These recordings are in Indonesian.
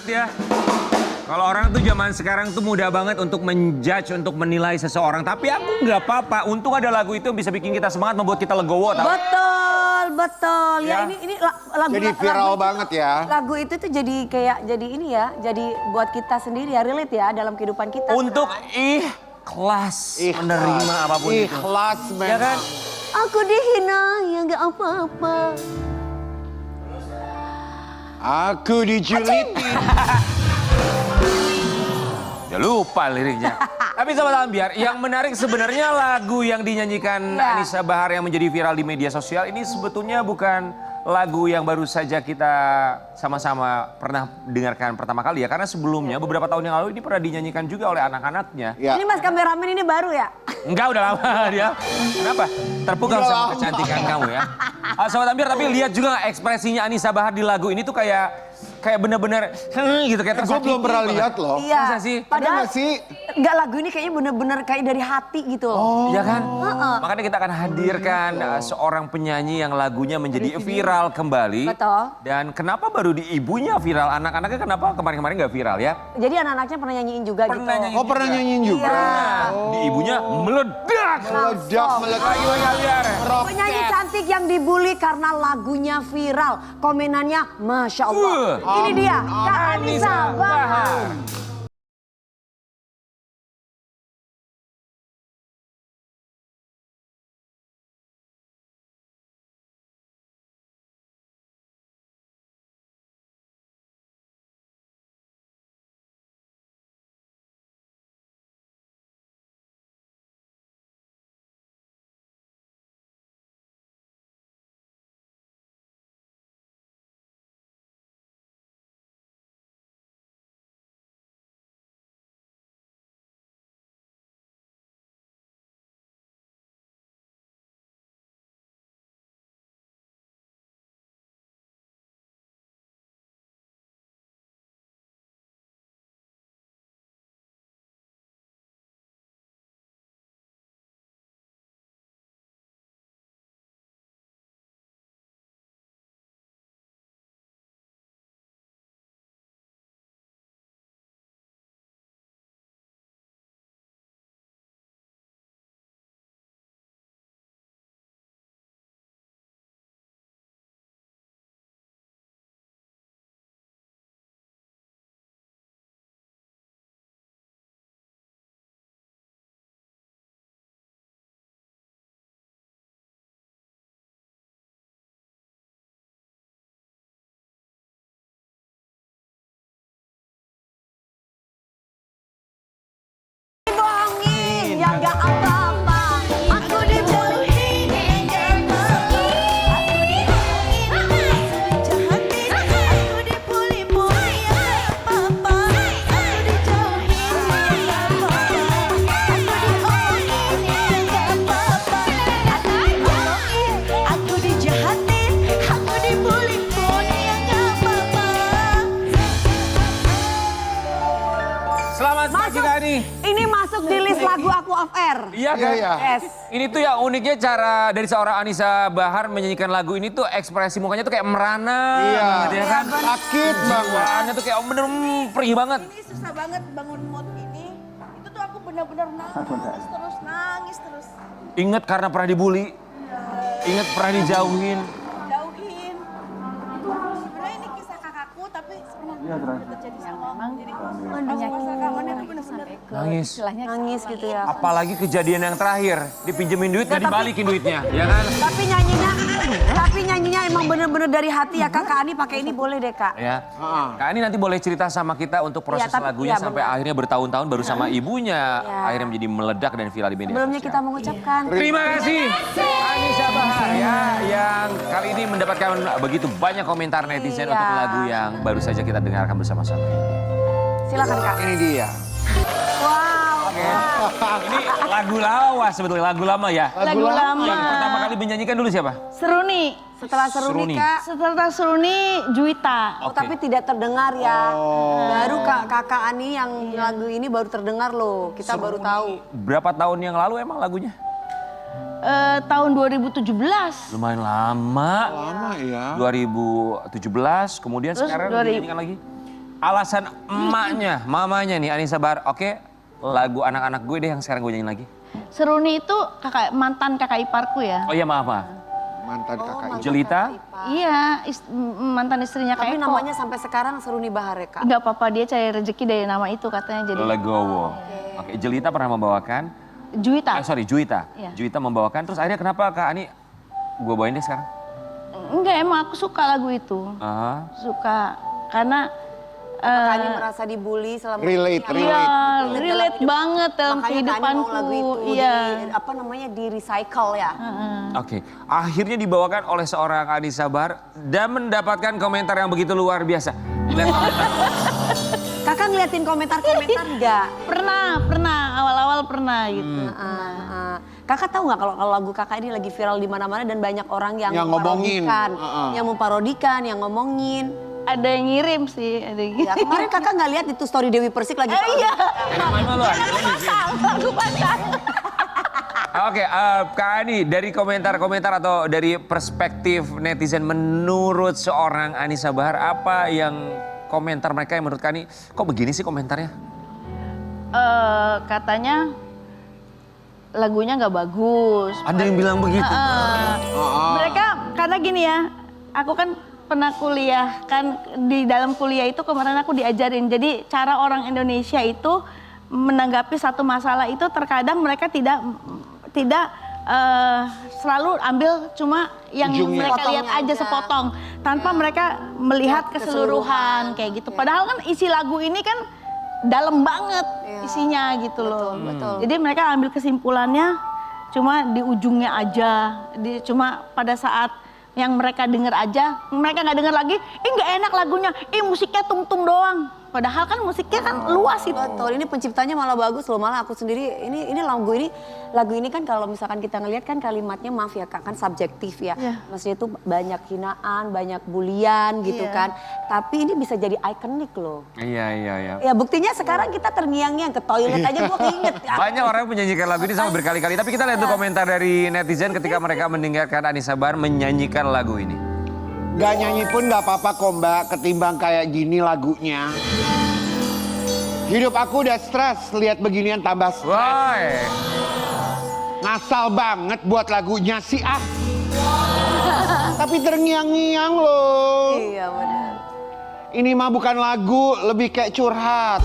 ya. Kalau orang tuh zaman sekarang tuh mudah banget untuk menjudge, untuk menilai seseorang. Tapi aku nggak apa-apa. Untung ada lagu itu yang bisa bikin kita semangat, membuat kita legowo. Tahu? Betul. Ya ini lagu. Jadi viral banget ya. Lagu itu tuh jadi kayak jadi ini ya, jadi buat kita sendiri ya, relate ya dalam kehidupan kita. Untuk ikhlas menerima apapun itu. Ikhlas memang. Ya kan? Aku dihina ya nggak apa-apa. Aku dijulitin. Ya lupa liriknya. Tapi Sobat Ambiar, yang menarik sebenarnya lagu yang dinyanyikan Anissa Bahar yang menjadi viral di media sosial ini sebetulnya bukan lagu yang baru saja kita sama-sama pernah dengarkan pertama kali ya. Karena sebelumnya beberapa tahun yang lalu ini pernah dinyanyikan juga oleh anak-anaknya. Ya. Ini Mas kameramen ini baru ya? Enggak, udah lama dia. Kenapa? Terpukau sama kecantikan kamu ya. Sobat Ambiar, tapi lihat juga ekspresinya Anissa Bahar di lagu ini tuh kayak bener-bener gitu kayak tersakiti. Gue belum pernah lihat loh. Iya. Masa sih? Padahal Ada nggak sih? Enggak, lagu ini kayaknya bener-bener kayak dari hati gitu loh. Oh. Iya kan? Makanya kita akan hadirkan seorang penyanyi yang lagunya menjadi viral kembali. Betul. Dan kenapa baru di ibunya viral? Anak-anaknya kenapa kemarin-kemarin nggak viral ya? Jadi anak-anaknya pernah nyanyiin juga gitu. Oh pernah nyanyiin juga. Iya. Di ibunya meledak. Meledak, meledak. Ayo Ambiar. Penyanyi cantik yang dibully karena lagunya viral. Komenannya Masya Allah. Ini dia, Kak Anissa Bahar. Bohongin, ya gak apa-apa. Aku dijauhin, ya gak apa-apa. Aku dibohongin, jahatin. Aku dipuli-puli, ya gak apa-apa. Aku dijauhin, ya gak apa-apa. Aku diomongin, ya gak apa-apa. Aku dibohongin, aku dijahatin. Aku dipuli-puli, ya gak apa-apa. Selamat pagi Kak Ani. Ini masuk di list lagu aku off air. Iya kan? Iya. Yes. Ini tuh yang uniknya cara dari seorang Anissa Bahar menyanyikan lagu ini tuh ekspresi mukanya tuh kayak merana. Iya. Banget, ya kan? Sakit banget. Jiwaannya tuh kayak bener perih banget. Ini susah banget bangun mood ini. Itu tuh aku benar-benar nangis terus. Ingat karena pernah dibully. Ingat pernah dijauhin. Jauhin. Sebenarnya ini kisah kakakku tapi sebenarnya terjadi sama aku. Jadi masa kawannya tuh benar-benar Nangis. Nangis gitu ya. Apalagi kejadian yang terakhir. Dipinjemin duit gak dibalikin duitnya. Ya kan? Tapi nyanyinya emang bener-bener dari hati ya Kak. Kak Ani pakai ini boleh deh Kak. Ya. Kak Ani nanti boleh cerita sama kita untuk proses tapi- lagunya iya, sampai benar. akhirnya bertahun-tahun baru sama ibunya. Akhirnya menjadi meledak dan viral di media Sebelumnya sosial. kita mengucapkan Terima kasih Anissa Bahar ya yang kali ini mendapatkan begitu banyak komentar netizen Iya. untuk lagu yang baru saja kita dengarkan bersama-sama. silakan Kak. Ini dia. Wow. Ini lagu lawas sebetulnya, lagu lama ya. lagu lama. Yang pertama kali menyanyikan dulu siapa? Seruni. Setelah seru Seruni. nih Kak. Setelah Seruni, Juwita. Oh, tapi tidak terdengar ya. Baru Kakak Ani yang lagu ini baru terdengar loh. Kita baru tahu. Berapa tahun yang lalu emang lagunya? Tahun 2017. Lumayan lama. Lama ya. 2017, kemudian Terus sekarang 2000. dinyanyikan lagi. alasan emaknya, mamanya nih Anissa Bahar, oke lagu anak-anak gue deh yang sekarang gue nyanyiin lagi. Seruni itu mantan kakak iparku ya. Oh iya maaf. Mantan kakak. Jelita? Iya, mantan istrinya Kak Tapi Eko. namanya sampai sekarang Seruni Bahar ya Kak? Enggak apa-apa, dia cari rezeki dari nama itu katanya jadi. Legowo. Oke, Jelita pernah membawakan. Juwita. Juwita. Iya. Juwita membawakan, terus akhirnya kenapa Kak Ani, gue bawain deh sekarang? Enggak, emang aku suka lagu itu. Ah. Suka, karena Kak Ani merasa dibully selama Relate, iya, relate banget dalam Makanya Kak Ani kehidupanku. mau lagu itu Iya. di recycle ya. Oke, akhirnya dibawakan oleh seorang Anissa Bahar dan mendapatkan komentar yang begitu luar biasa. Lihat komentar. Kakak ngeliatin komentar-komentar enggak? Pernah, awal-awal pernah gitu. Kakak tahu nggak kalau lagu kakak ini lagi viral di mana-mana dan banyak orang yang Yang ngomongin. memparodikan, yang memparodikan, yang ngomongin. Ada yang ngirim sih, ada yang Ya, kemarin kakak nggak lihat itu story Dewi Persik lagi. iya. Malu ah. Lagu pasang. Oke, Kak Ani, dari komentar-komentar atau dari perspektif netizen menurut seorang Anissa Bahar, apa yang komentar mereka yang menurut Kak Ani, kok begini sih komentarnya? Katanya lagunya nggak bagus. Ada yang bilang begitu? Mereka karena gini ya, aku kan pernah kuliah kan di dalam kuliah itu kemarin aku diajarin. Jadi cara orang Indonesia itu menanggapi satu masalah itu terkadang mereka tidak selalu ambil cuma yang Ujungnya. mereka lihat Potongnya aja aja. sepotong tanpa mereka melihat Keseluruhan. keseluruhan kayak gitu. Padahal kan isi lagu ini kan dalam banget isinya gitu loh. betul. Jadi mereka ambil kesimpulannya cuma di ujungnya aja, cuma pada saat yang mereka dengar aja, mereka nggak dengar lagi, nggak enak lagunya, musiknya tung-tung doang. Padahal kan musiknya kan luas itu. Betul, ini penciptanya malah bagus loh, malah aku sendiri ini lagu ini kan kalau misalkan kita ngelihat kan kalimatnya maaf ya Kak, kan subjektif ya. Iya. Maksudnya itu banyak hinaan, banyak bulian gitu Iya. kan. Tapi ini bisa jadi ikonik loh. Iya. Ya buktinya sekarang kita terngiang-ngiang ke toilet aja gua keinget. Banyak orang yang menyanyikan lagu ini sama berkali-kali. Tapi kita lihat tuh komentar dari netizen ketika mereka mendengarkan Anissa Bahar menyanyikan lagu ini. Gak nyanyi pun gak apa-apa kok Mbak, ketimbang kayak gini lagunya. Hidup aku udah stres, lihat beginian tambah stres. Woi. Ngasal banget buat lagunya sih ah. Tapi terngiang-ngiang loh. Iya benar. Ini mah bukan lagu, lebih kayak curhat.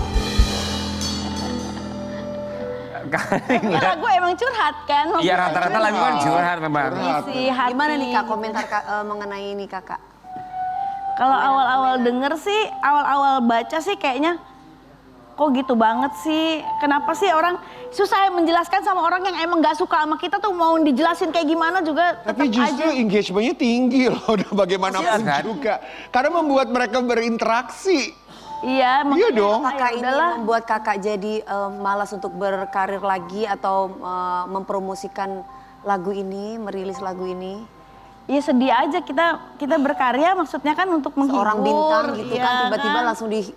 Lagu emang curhat kan? Iya rata-rata lagu kan curhat memang. Isi hati. Gimana nih Kak komentar mengenai ini Kakak? Kalau awal-awal denger sih, awal-awal baca sih kayaknya kok gitu banget sih. Kenapa sih orang susah menjelaskan sama orang yang emang gak suka sama kita tuh mau dijelasin kayak gimana juga tetap Tapi justru aja. engagementnya tinggi loh, udah bagaimanapun Iya kan? juga. Karena membuat mereka berinteraksi. Iya, makanya dong. Apakah ya ini udahlah. membuat kakak jadi malas untuk berkarir lagi atau mempromosikan lagu ini, merilis lagu ini? Iya sedih aja kita berkarya maksudnya kan untuk menghibur. Seorang bintang gitu iya kan tiba-tiba langsung di...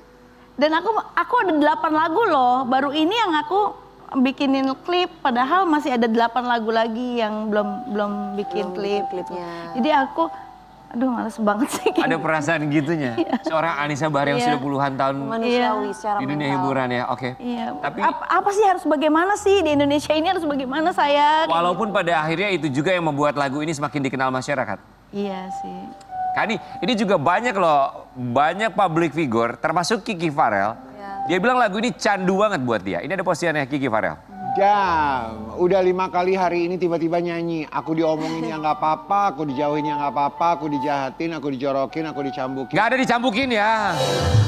Dan aku ada 8 lagu loh, baru ini yang aku bikinin klip, padahal masih ada 8 lagu lagi yang belum bikin klip. klipnya. Jadi aku, aduh males banget sih. Ada perasaan gitunya. Seorang Anissa Bahar yang Iya. sudah puluhan tahun Manusiawi secara di dunia mental. hiburan ya. Oke. Iya. Tapi Apa sih harus bagaimana sih di Indonesia ini harus bagaimana saya? walaupun pada akhirnya itu juga yang membuat lagu ini semakin dikenal masyarakat. Iya sih. Kak Ani, ini juga banyak loh, banyak public figure, termasuk Kiki Farel. Dia bilang lagu ini candu banget buat dia. Ini ada postingannya Kiki Farel. Jam, udah 5 kali hari ini tiba-tiba nyanyi. Aku diomongin yang gak apa-apa, aku dijauhin yang gak apa-apa, aku dijahatin, aku dijorokin, aku dicambukin. Gak ada dicampukin ya.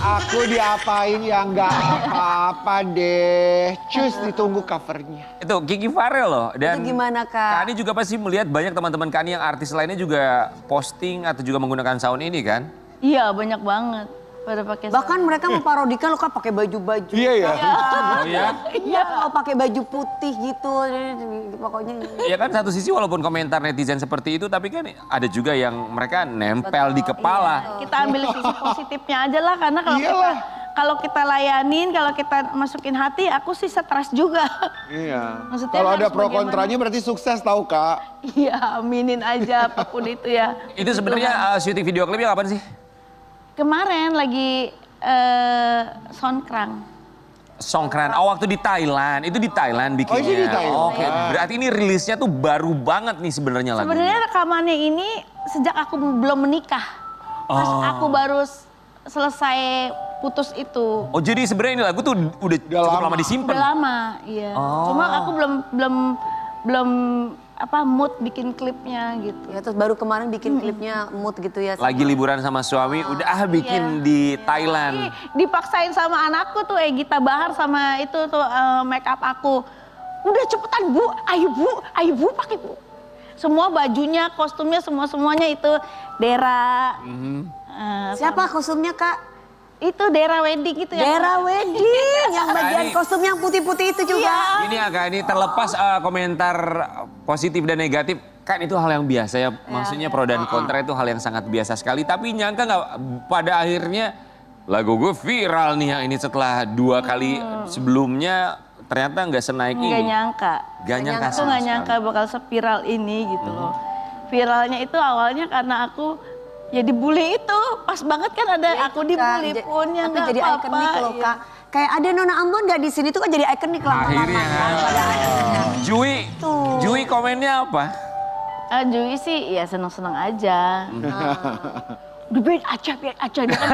Aku diapain yang gak apa-apa deh. Cus ditunggu covernya. Itu Kiki Farel loh. Dan Itu gimana, Kak? Kak Ani juga pasti melihat banyak teman-teman Kak Ani yang artis lainnya juga posting atau juga menggunakan sound ini kan. Iya banyak banget pada pakai Bahkan mereka memparodikan loh Kak pakai baju-baju. Iya ya. Oh iya? Iya, kalau pakai baju putih gitu, pokoknya. Ya kan satu sisi walaupun komentar netizen seperti itu, tapi kan ada juga yang mereka nempel di kepala. Kita ambil sisi positifnya aja lah karena Iyalah. kalau kita layanin, kalau kita masukin hati, aku sih stres juga. Iya. Maksudnya Kalau ada harus pro bagaimana? kontranya berarti sukses tahu Kak. Iya, aminin aja apapun itu ya. Itu sebenarnya syuting video klipnya kapan sih? Kemarin lagi Songkran. Songkran. Oh, waktu di Thailand. Itu di Thailand bikinnya. Oh, itu di Thailand. Oke, berarti ini rilisnya tuh baru banget nih sebenarnya lagunya. Sebenarnya rekamannya ini sejak aku belum menikah. Pas aku baru selesai putus itu. Oh, jadi sebenarnya ini lagu tuh udah cukup lama disimpan. Udah lama, iya. Cuma aku belum mood bikin klipnya gitu. Ya terus baru kemarin bikin klipnya mood gitu ya. Lagi liburan sama suami, udah bikin di Thailand. Dipaksain sama anakku tuh Gita Bahar sama itu tuh make up aku. Udah cepetan Bu, ayo bu pakai Bu. Semua bajunya, kostumnya, semuanya itu Dera. Siapa kostumnya Kak? Itu Dera Wedding gitu ya. Dera Wedding, yang bagian Ini- kostum yang putih-putih itu juga. Ini agak ini terlepas komentar positif dan negatif, kan itu hal yang biasa ya. Maksudnya pro dan kontra itu hal yang sangat biasa sekali. Tapi nyangka nggak pada akhirnya lagu gue viral nih yang ini setelah 2 kali sebelumnya ternyata nggak senaik ini. Nggak nyangka. Gak nyangka Aku sama nggak nyangka sekali. bakal seviral ini gitu loh. Viralnya itu awalnya karena aku ya dibully itu. Pas banget kan ada aku dibully Kak, pun ya tapi nggak jadi apa-apa. ikonik loh iya. Kak. Kayak ada Nona Ambon nggak di sini tuh kan jadi ikonik lama-lama. Akhirnya. kan, pada akhirnya. Jui komennya apa? Jui sih ya seneng-seneng aja. Udah biarin aja. Dia kan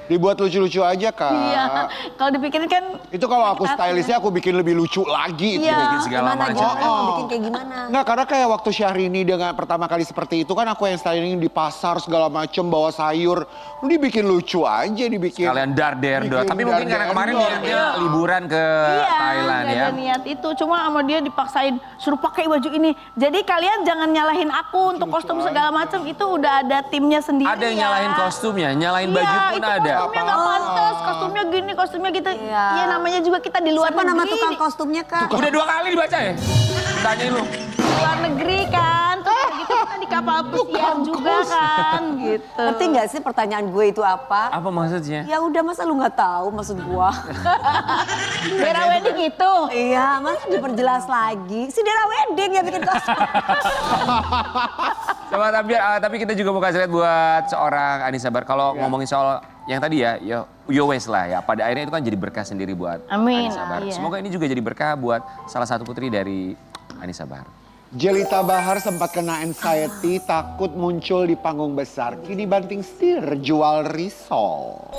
Dibuat lucu-lucu aja Kak. iya. Kalau dipikirin kan Itu kalau aku stylistnya aku bikin lebih lucu lagi. itu. Iya. Bikin segala Gimana macam. gimana mau bikin kayak gimana? Nggak, karena kayak waktu Syahrini dengan pertama kali seperti itu kan aku yang styling di pasar segala macem bawa sayur. Lu dibikin lucu aja, dibikin. Kalian darder doang. Bikin Tapi mungkin karena darder kemarin doang. niatnya liburan ke Thailand nggak ya. ada niat itu. Cuma sama dia dipaksain suruh pakai baju ini. Jadi kalian jangan nyalahin aku untuk kostum segala macam. Itu udah ada timnya sendiri. Ada yang ya. nyalahin kostumnya, nyalahin baju Iya, pun itu ada. kostumnya nggak pantas, kostumnya gini, kostumnya gitu. Iya. Ya namanya juga kita di luar Siapa nama negeri. tukang kostumnya Kak? Udah 2 kali dibaca ya? Tanyain lu. Di luar negeri kan, terus kayak gitu kita di kapal pesiar juga kan, gitu. Ngerti nggak sih pertanyaan gue itu apa? Apa maksudnya? Ya udah masa lu nggak tahu maksud gua? Dera Wedding itu. Iya, masa diperjelas lagi? Si Dera Wedding yang bikin kostum. Sama tapi kita juga mau kasih lihat buat seorang Anissa Bahar. Kalau ngomongin soal yang tadi ya, yo wes lah ya. Pada akhirnya itu kan jadi berkah sendiri buat Amin, Anissa Bahar. iya. Semoga ini juga jadi berkah buat salah satu putri dari Anissa Bahar. Jelita Bahar sempat kena anxiety, takut muncul di panggung besar. Kini banting setir jual risol.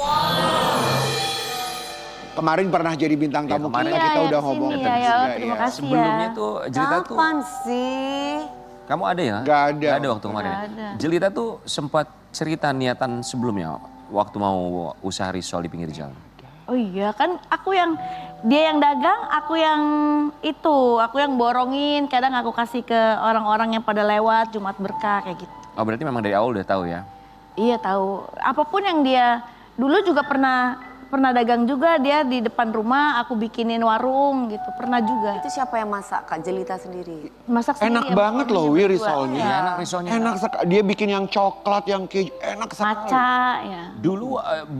Kemarin pernah jadi bintang tamu kemarin. kita Iya, udah kesini ngomong. ya, ya, terima kasih Sebelumnya ya. tuh Jelita tuh, Kapan sih? kamu ada ya? Nggak ada. Nggak ada waktu kemarin ya? Nggak ada. Jelita tuh sempat cerita niatan sebelumnya waktu mau usaha risol di pinggir jalan. Oh iya kan dia yang dagang, aku yang borongin, kadang aku kasih ke orang-orang yang pada lewat Jumat Berkah kayak gitu. Oh berarti memang dari awal udah tahu ya? Iya tahu, apapun yang dia dulu juga pernah dagang juga dia di depan rumah, aku bikinin warung gitu, pernah juga. Itu siapa yang masak Kak Jelita sendiri? Masak sendiri Enak sama banget suaminya loh Wi berdua. risolnya. Iya, enak risolnya. Enak sekali. Dia bikin yang coklat, yang keju. Enak sekali. Maca ya. Dulu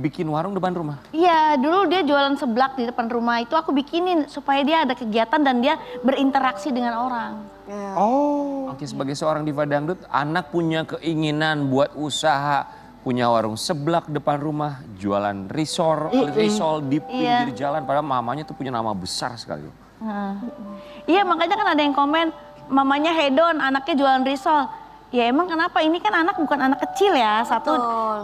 bikin warung depan rumah? Iya, dulu dia jualan seblak di depan rumah itu aku bikinin supaya dia ada kegiatan dan dia berinteraksi dengan orang. Oh. Oke, sebagai seorang diva dangdut, anak punya keinginan buat usaha, punya warung seblak depan rumah, jualan risol di pinggir jalan, padahal mamanya tuh punya nama besar sekali. Nah. Iya, makanya kan ada yang komen, mamanya hedon, anaknya jualan risol. Ya emang kenapa? Ini kan anak bukan anak kecil ya. Satu,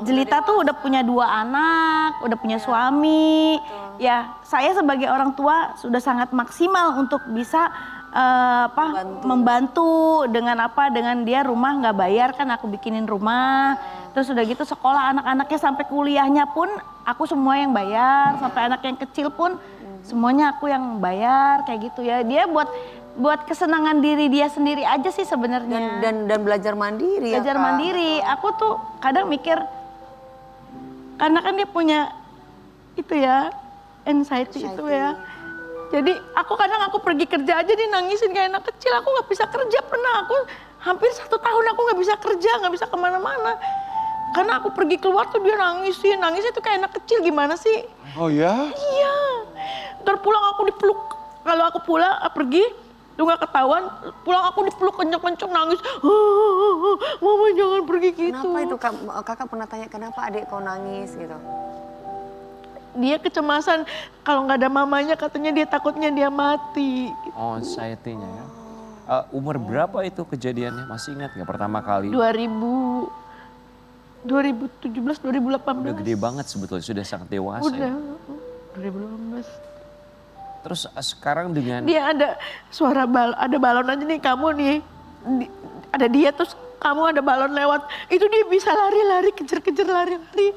Jelita tuh udah punya 2 anak, udah punya suami. Ya, saya sebagai orang tua sudah sangat maksimal untuk bisa membantu dengan dia rumah nggak bayar kan aku bikinin rumah. Terus udah gitu sekolah anak-anaknya sampai kuliahnya pun aku semua yang bayar, sampai anak yang kecil pun semuanya aku yang bayar kayak gitu ya. Dia buat kesenangan diri dia sendiri aja sih sebenarnya. Dan belajar mandiri Belajar ya Kak? mandiri. Aku tuh kadang mikir karena kan dia punya itu ya anxiety itu ya. Jadi aku pergi kerja aja dia nangisin kayak anak kecil. Aku nggak bisa kerja, pernah aku hampir 1 tahun aku nggak bisa kerja, nggak bisa kemana-mana. Karena aku pergi keluar tuh dia nangisin tuh kayak anak kecil gimana sih? Oh ya? Iya. Ntar pulang aku dipeluk, kalau aku pulang pergi, lu nggak ketahuan, pulang aku dipeluk kenceng-kenceng nangis. Mama jangan pergi gitu. Kenapa itu Kak? Kakak pernah tanya kenapa adik kau nangis gitu? dia kecemasan kalau nggak ada mamanya, katanya dia takutnya dia mati. Oh, anxiety-nya ya. Umur berapa itu kejadiannya? Masih ingat nggak pertama kali? 2017, 2018. Udah gede banget sebetulnya, sudah sangat dewasa Udah, ya. 2018. Terus sekarang dengan Dia ada suara ada balon aja nih, kamu nih. Ada dia terus kamu ada balon lewat. Itu dia bisa lari-lari, kejar-kejar lari-lari.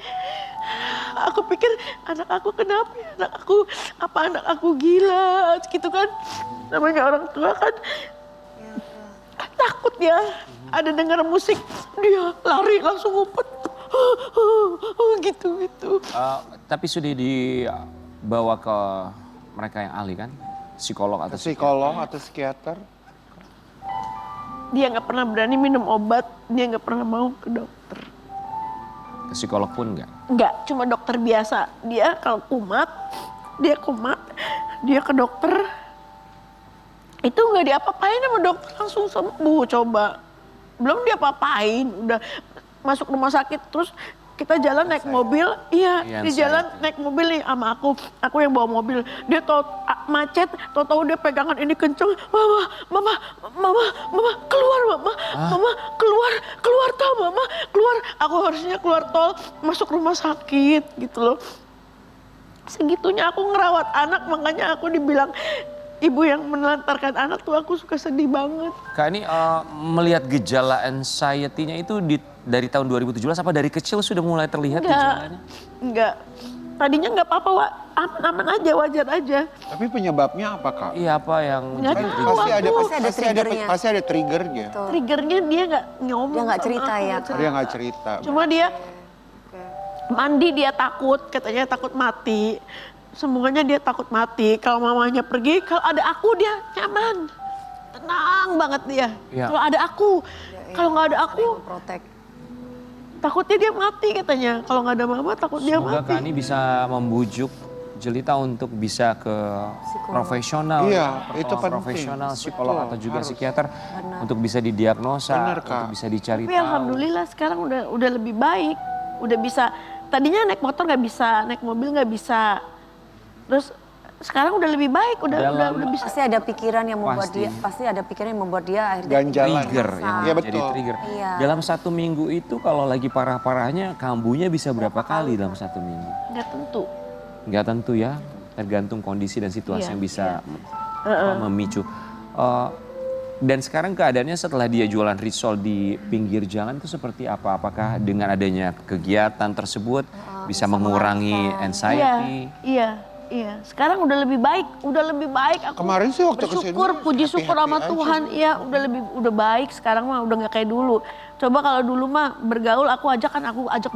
Aku pikir anak aku kenapa ya? Anak aku gila gitu kan. Namanya orang tua kan takut ya. Ada dengar musik, dia lari langsung ngumpet. Gitu. tapi sudah dibawa ke mereka yang ahli kan? Psikolog atau Psikolog atau psikiater? Dia nggak pernah berani minum obat, dia nggak pernah mau ke dokter. ke psikolog pun enggak? Enggak, cuma dokter biasa. Dia kalau kumat, dia ke dokter. Itu nggak diapa-apain sama dokter, langsung sembuh coba. Belum dia apa-apain, udah masuk rumah sakit terus kita jalan naik mobil, Iya, di jalan naik mobil nih sama aku yang bawa mobil. Dia macet, tahu dia pegangan ini kenceng, mama, keluar mama, keluar tau mama, keluar. Aku harusnya keluar tol, masuk rumah sakit gitu loh. Segitunya aku ngerawat anak, makanya aku dibilang ibu yang menelantarkan anak tuh aku suka sedih banget. Kak, ini melihat gejala anxiety-nya itu dari tahun 2017 apa dari kecil sudah mulai terlihat gejalanya? Enggak. Tadinya enggak apa-apa, Wak. Aman-aman aja, wajar aja. Tapi penyebabnya apa, Kak? Iya, apa yang Nggak menjadi tahu. trigger? Pasti ada triggernya. Triggernya dia nggak ngomong. Dia nggak sama cerita aku, ya, nggak Kak? Dia nggak cerita. Cuma dia mandi dia takut, katanya takut mati. Semuanya dia takut mati. Kalau mamanya pergi, kalau ada aku dia nyaman. Tenang banget dia. Iya. Kalau ada aku, kalau nggak ada aku, Protek. takutnya dia mati katanya. Kalau nggak ada mama, takut dia Semoga mati. Kak Ani bisa membujuk Jelita untuk bisa ke profesional, Iya, itu penting. profesional psikolog Betul, atau juga harus. psikiater untuk bisa didiagnosa, Benar, Kak. untuk bisa dicari Tapi tahu. alhamdulillah sekarang udah lebih baik. Udah bisa, tadinya naik motor nggak bisa, naik mobil nggak bisa. Terus sekarang udah lebih baik, udah bisa. Pasti ada pikiran yang membuat Pasti. dia, pasti ada pikiran yang membuat dia akhirnya Ganjalan. Trigger yang Iya, menjadi betul. trigger. Iya. Dalam 1 minggu itu kalau lagi parah-parahnya kambuhnya bisa berapa kali dalam 1 minggu? Nggak tentu. Nggak tentu ya, tergantung kondisi dan situasi Iya, yang bisa memicu. Dan sekarang keadaannya setelah dia jualan risol di pinggir jalan itu seperti apa? Apakah dengan adanya kegiatan tersebut bisa mengurangi anxiety? Iya. Sekarang udah lebih baik, Aku Kemarin sih waktu kesini bersyukur, puji syukur sama happy-happy Tuhan. aja. Iya, udah baik. Sekarang mah udah nggak kayak dulu. Coba kalau dulu mah bergaul, aku ajak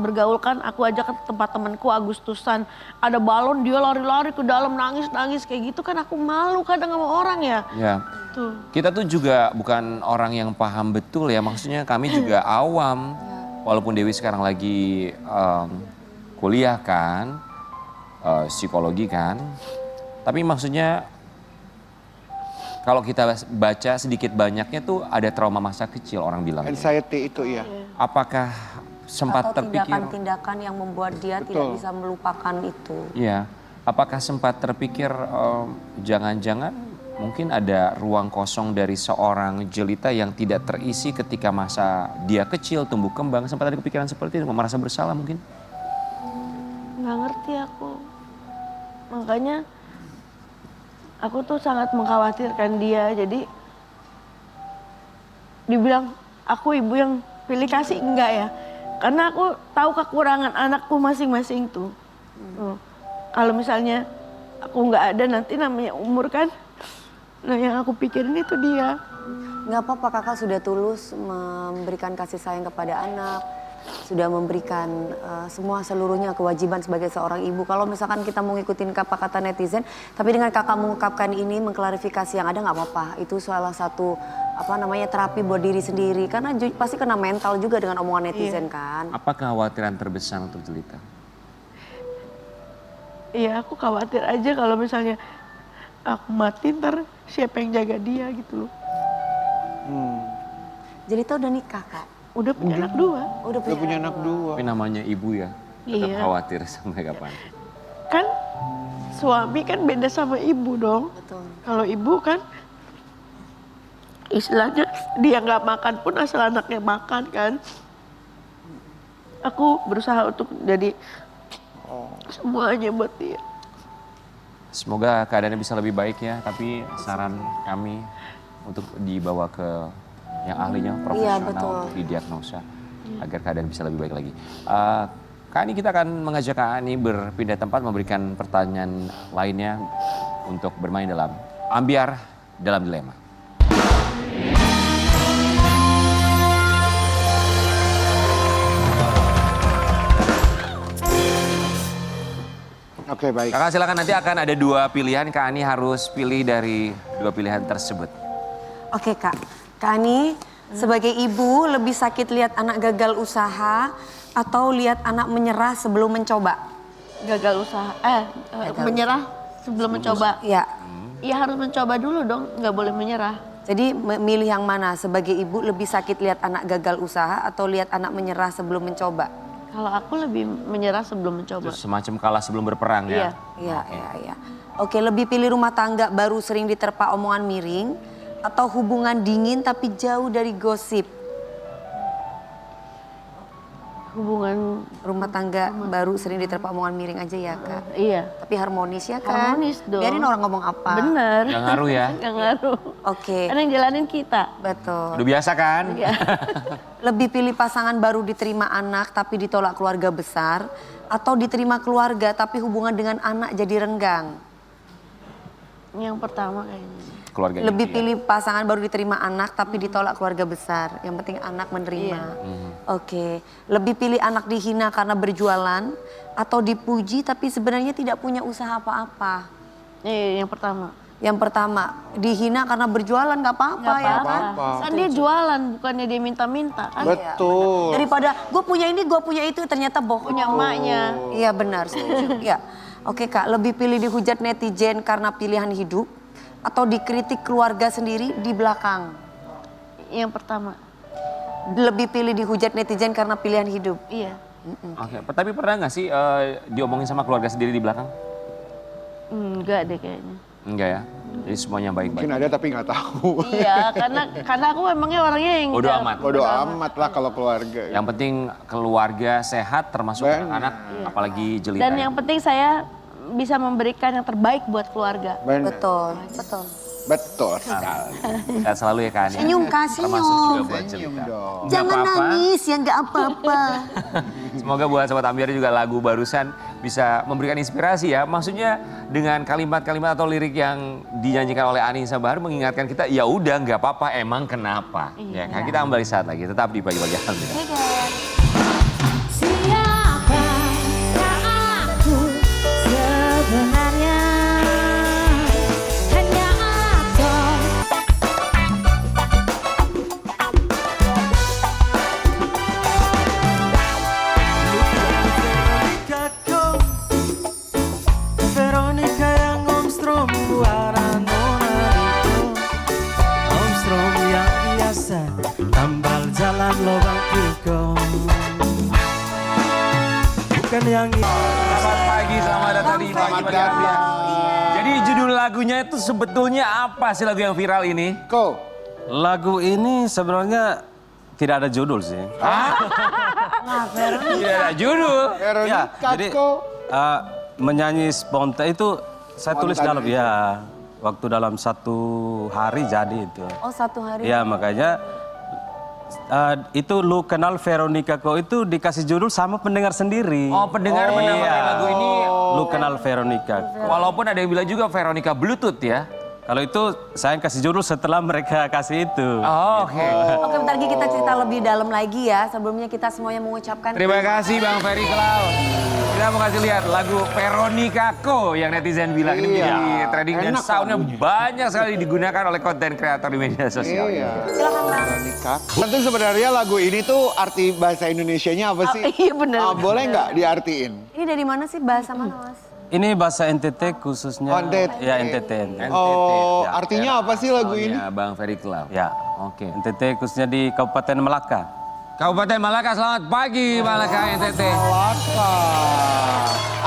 bergaul kan, aku ajak ke tempat temanku Agustusan. Ada balon, dia lari-lari ke dalam nangis kayak gitu kan, aku malu kadang sama orang ya. Ya. Tuh. Kita tuh juga bukan orang yang paham betul ya, maksudnya kami juga awam. Walaupun Dewi sekarang lagi kuliah kan, psikologi kan. Tapi maksudnya kalau kita baca sedikit banyaknya tuh ada trauma masa kecil orang bilang. Anxiety itu iya. Apakah sempat atau terpikir? tindakan-tindakan yang membuat dia tidak bisa melupakan itu. Iya. Apakah sempat terpikir jangan-jangan mungkin ada ruang kosong dari seorang Jelita yang tidak terisi ketika masa dia kecil tumbuh kembang, sempat ada kepikiran seperti itu, merasa bersalah mungkin? Nggak ngerti aku. Makanya aku tuh sangat mengkhawatirkan dia. Jadi dibilang aku ibu yang pilih kasih, enggak ya. Karena aku tahu kekurangan anakku masing-masing tuh. Kalau misalnya aku nggak ada, nanti namanya umur kan. Nah yang aku pikirin itu dia. Nggak apa-apa, kakak sudah tulus memberikan kasih sayang kepada anak. Sudah memberikan semua seluruhnya kewajiban sebagai seorang ibu. Kalau misalkan kita mau ngikutin apa kata netizen, tapi dengan kakak mengungkapkan ini, mengklarifikasi yang ada nggak apa-apa. Itu salah satu terapi buat diri sendiri. Karena pasti kena mental juga dengan omongan netizen kan. Apa kekhawatiran terbesar untuk Jelita? Iya aku khawatir aja kalau misalnya aku mati ntar siapa yang jaga dia gitu loh. Jelita udah nikah, Kak? Udah punya anak 2. Udah Udah punya anak 2. Tapi namanya ibu ya, tetap Iya. khawatir sampai kapan? Kan suami kan beda sama ibu dong. Betul. Kalau ibu kan istilahnya dia nggak makan pun asal anaknya makan kan. Aku berusaha untuk jadi semuanya buat dia. Semoga keadaannya bisa lebih baik ya, tapi saran kami untuk dibawa ke yang ahlinya, profesional betul. untuk didiagnosa agar keadaan bisa lebih baik lagi. Kak Ani, kita akan mengajak Kak Ani berpindah tempat, memberikan pertanyaan lainnya untuk bermain dalam Ambyar dalam Dilema. Oke, baik. Kakak silakan, nanti akan ada 2 pilihan, Kak Ani harus pilih dari 2 pilihan tersebut. Oke Kak, Kak Ani sebagai ibu lebih sakit lihat anak gagal usaha atau lihat anak menyerah sebelum mencoba? Gagal usaha, menyerah sebelum mencoba. Ya, Ya harus mencoba dulu dong, nggak boleh menyerah. jadi milih yang mana? Sebagai ibu lebih sakit lihat anak gagal usaha atau lihat anak menyerah sebelum mencoba? Kalau aku lebih menyerah sebelum mencoba. Terus semacam kalah sebelum berperang Iya. ya. Iya. Oke, lebih pilih rumah tangga baru sering diterpa omongan miring atau hubungan dingin tapi jauh dari gosip? Hubungan, Rumah tangga baru sering diterpa omongan miring aja ya Kak. iya. Tapi harmonis ya kan? Harmonis dong. Biarin orang ngomong apa. Bener. Nggak ngaruh ya. Nggak ngaruh. Oke, Karena yang jalanin kita. betul. Udah biasa kan? Iya. Lebih pilih pasangan baru diterima anak tapi ditolak keluarga besar atau diterima keluarga tapi hubungan dengan anak jadi renggang? Yang pertama kayaknya. Keluarga Lebih inti ya. pilih pasangan baru diterima anak tapi ditolak keluarga besar. Yang penting anak menerima. Oke. Lebih pilih anak dihina karena berjualan atau dipuji tapi sebenarnya tidak punya usaha apa-apa? Yang pertama. Yang pertama, dihina karena berjualan nggak apa-apa Nggak ya apa-apa. kan? Kan dia jualan, bukannya dia minta-minta kan. Betul. Daripada gue punya ini, gue punya itu, ternyata bohong. Punya emaknya. Iya benar, setuju. Ya. Oke Kak, lebih pilih dihujat netizen karena pilihan hidup atau dikritik keluarga sendiri di belakang? Yang pertama. Lebih pilih dihujat netizen karena pilihan hidup? Iya. Oke, tapi pernah nggak sih diomongin sama keluarga sendiri di belakang? Enggak deh kayaknya. Enggak ya? Jadi semuanya baik-baik. Mungkin ada tapi nggak tahu. Iya, karena aku memangnya orangnya yang Bodo nggak- amat. Bodo amat lah kalau keluarga. Yang penting keluarga sehat termasuk Benar. anak-anak, apalagi jelita. Dan ya. yang penting saya bisa memberikan yang terbaik buat keluarga. Benar. Betul, betul. Betul sekali. Sehat selalu ya Kak Ani. Senyum Kak, Termasuk juga senyum. buat Senyum jelita. dong. Nggak Jangan apa-apa. nangis ya nggak apa-apa. Semoga buat Sobat Ambyar juga lagu barusan bisa memberikan inspirasi ya. Maksudnya dengan kalimat-kalimat atau lirik yang dinyanyikan oleh Anissa Bahar mengingatkan kita, ya udah nggak apa-apa, emang kenapa? Ya kan, kita kembali saat lagi, tetap di Pagi-Pagi Alhamdulillah. Siapakah aku sebenarnya? Hanya aktor. Veronica yang Omstrom buara nona itu, Omstrom yang biasa tambal jalan lubang tikung, bukan yang Selamat pagi, selamat datang di Pagi-Pagi Alhamdulillah. Jadi judul lagunya itu sebetulnya apa sih lagu yang viral ini? Ko, lagu ini sebenarnya tidak ada judul sih. Tidak ada judul. Veronica jadi Ko. menyanyi spontan itu saya tulis Spontan dalam ya waktu dalam 1 hari jadi itu. Oh 1 hari. Ya makanya itu lu kenal Veronica Ko itu dikasih judul sama pendengar sendiri. Oh, pendengar menamakan Iya. lagu ini. Lu kenal Veronica Ko. Walaupun ada yang bilang juga Veronica Bluetooth ya. Kalau itu saya yang kasih judul setelah mereka kasih itu. Oh, oke. Oke, bentar lagi kita cerita lebih dalam lagi ya. Sebelumnya kita semuanya mengucapkan Terima kasih Bang Ferry Klau. Kita mau kasih lihat lagu Veronica Ko yang netizen bilang ini Iya. menjadi trending dan Enak soundnya lagunya. banyak sekali digunakan oleh konten kreator di media sosial. Iya. Silakan Bang. Veronica. Tentu sebenarnya lagu ini tuh arti bahasa Indonesianya apa sih? iya benar. Boleh nggak diartiin? Ini dari mana sih bahasa mana Mas? Ini bahasa NTT khususnya. Oh, NTT. Ya NTT. Oh, Ya. artinya apa sih lagu ini? Soundnya Bang Ferry Klau. Ya. Oke. NTT khususnya di Kabupaten Melaka. Kabupaten Malaka, selamat pagi Malaka NTT. Malaka.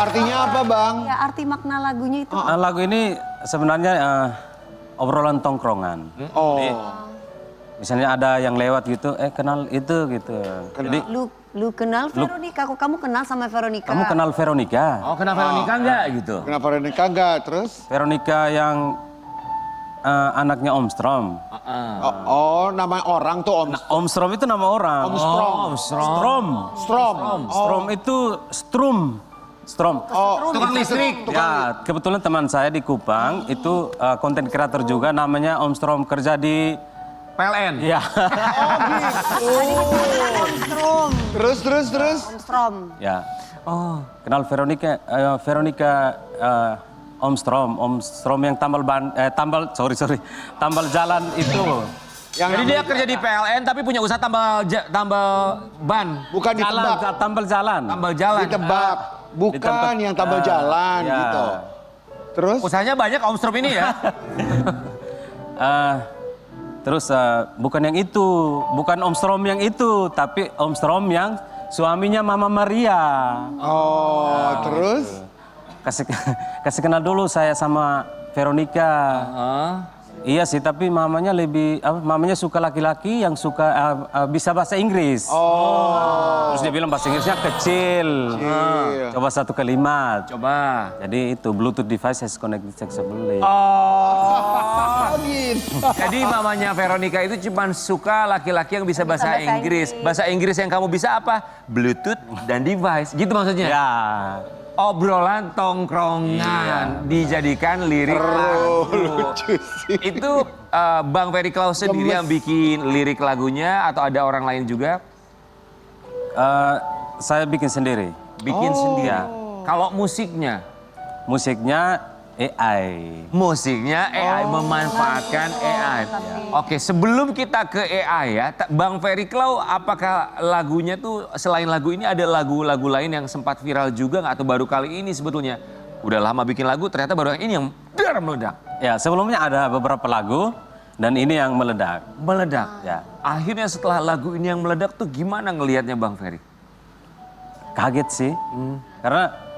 Artinya apa Bang? Ya arti makna lagunya itu. Lagu ini sebenarnya obrolan tongkrongan. Oh. Misalnya ada yang lewat gitu, kenal itu gitu. Jadi Lu kenal Veronica? Kok kamu kenal sama Veronica? kamu kenal Veronica? Oh, kenal Veronica enggak gitu? Kenapa Rene kagak? Terus? Veronica yang anaknya Om Strom. Nama orang tuh Om Om Strom itu nama orang. Om Strom. Om Strom. Strom. Strom. Strom itu Strum. Strom. Oh, Tukang listrik. Ya, kebetulan teman saya di Kupang itu konten kreator juga namanya Om Strom, kerja di PLN. ya. Strom. Terus? Strom. ya. Oh, kenal Veronica Om Strom yang tambal jalan itu. Jadi dia kerja di PLN tapi punya usaha tambal ban. Bukan ditebak. Tambal jalan. Tambal jalan. Ditebak. Bukan yang tambal jalan ya. gitu. Terus? Usahanya banyak Om Strom ini ya. Terus bukan yang itu, bukan Om Strom yang itu, tapi Om Strom yang suaminya Mama Maria. Oh, terus? Kasih kenal dulu saya sama Veronica. Iya sih, tapi mamanya mamanya suka laki-laki yang suka bisa bahasa Inggris. Oh. Terus dia bilang bahasa Inggrisnya kecil. Coba satu kalimat. Coba. Jadi itu Bluetooth device has connected successfully. Oh, gitu. Jadi mamanya Veronica itu cuma suka laki-laki yang bisa bahasa Inggris. Bahasa Inggris yang kamu bisa apa? Bluetooth dan device. Gitu maksudnya? Ya. Obrolan tongkrongan dijadikan lirik lagu. Lucu sih. Itu Bang Ferry Claus sendiri yang bikin lirik lagunya atau ada orang lain juga? Saya bikin sendiri. Bikin sendiri. Ya. Kalau musiknya? Musiknya AI. Musiknya AI, memanfaatkan AI. Oke, sebelum kita ke AI ya, Bang Ferry Claus, apakah lagunya tuh selain lagu ini ada lagu-lagu lain yang sempat viral juga nggak? Atau baru kali ini sebetulnya? Udah lama bikin lagu, ternyata baru yang ini yang meledak. Ya, sebelumnya ada beberapa lagu dan ini yang meledak. Meledak? Ya. Akhirnya setelah lagu ini yang meledak tuh gimana ngelihatnya Bang Ferry? Kaget sih. Karena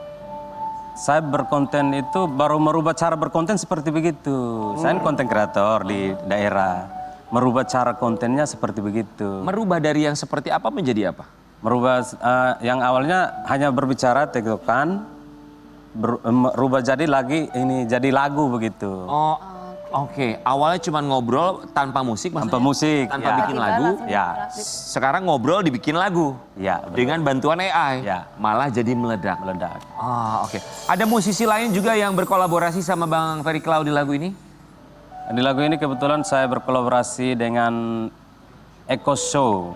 saya berkonten itu baru merubah cara berkonten seperti begitu. Saya konten kreator di daerah. Merubah cara kontennya seperti begitu. Merubah dari yang seperti apa menjadi apa? Merubah yang awalnya hanya berbicara tektokan, berubah jadi jadi lagu begitu. Oh, oke. Awalnya cuma ngobrol tanpa musik, Tanpa maksudnya? musik. Tanpa ya. bikin lagu. Ya. Sekarang ngobrol dibikin lagu. Ya, betul. Dengan bantuan AI. Ya. Malah jadi meledak. Meledak. Ah, oke. Ada musisi lain juga yang berkolaborasi sama Bang Ferry Claus di lagu ini? Di lagu ini kebetulan saya berkolaborasi dengan Eko Show,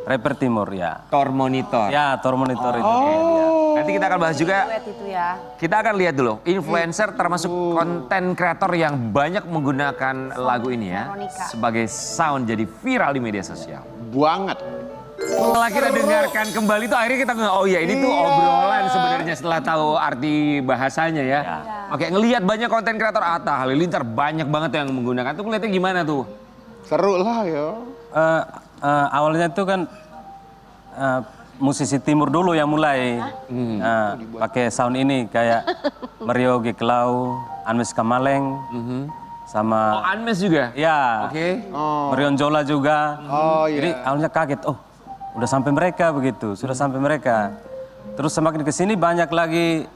rapper Timur ya. Tor Monitor. Ya, Tor Monitor itu. Ya. Nanti kita akan bahas juga. Duet itu ya. Kita akan lihat dulu. Influencer termasuk konten kreator yang banyak menggunakan lagu ini ya. Veronica. Sebagai sound jadi viral di media sosial. Banget. Setelah kita dengarkan kembali tuh akhirnya kita oh iya ini tuh obrolan sebenarnya setelah tahu arti bahasanya ya. Oke, ngelihat banyak konten kreator Atta Halilintar banyak banget yang menggunakan tuh ngeliatnya gimana tuh? Seru lah ya. Awalnya itu kan musisi Timur dulu yang mulai pakai sound ini kayak Mario Geklau, Anmes Kamaleng, sama Oh, Anmes juga? ya Oke. Marion Jola juga. Oh iya. Jadi awalnya kaget, oh udah sampai mereka begitu, sudah sampai mereka. Terus semakin kesini banyak lagi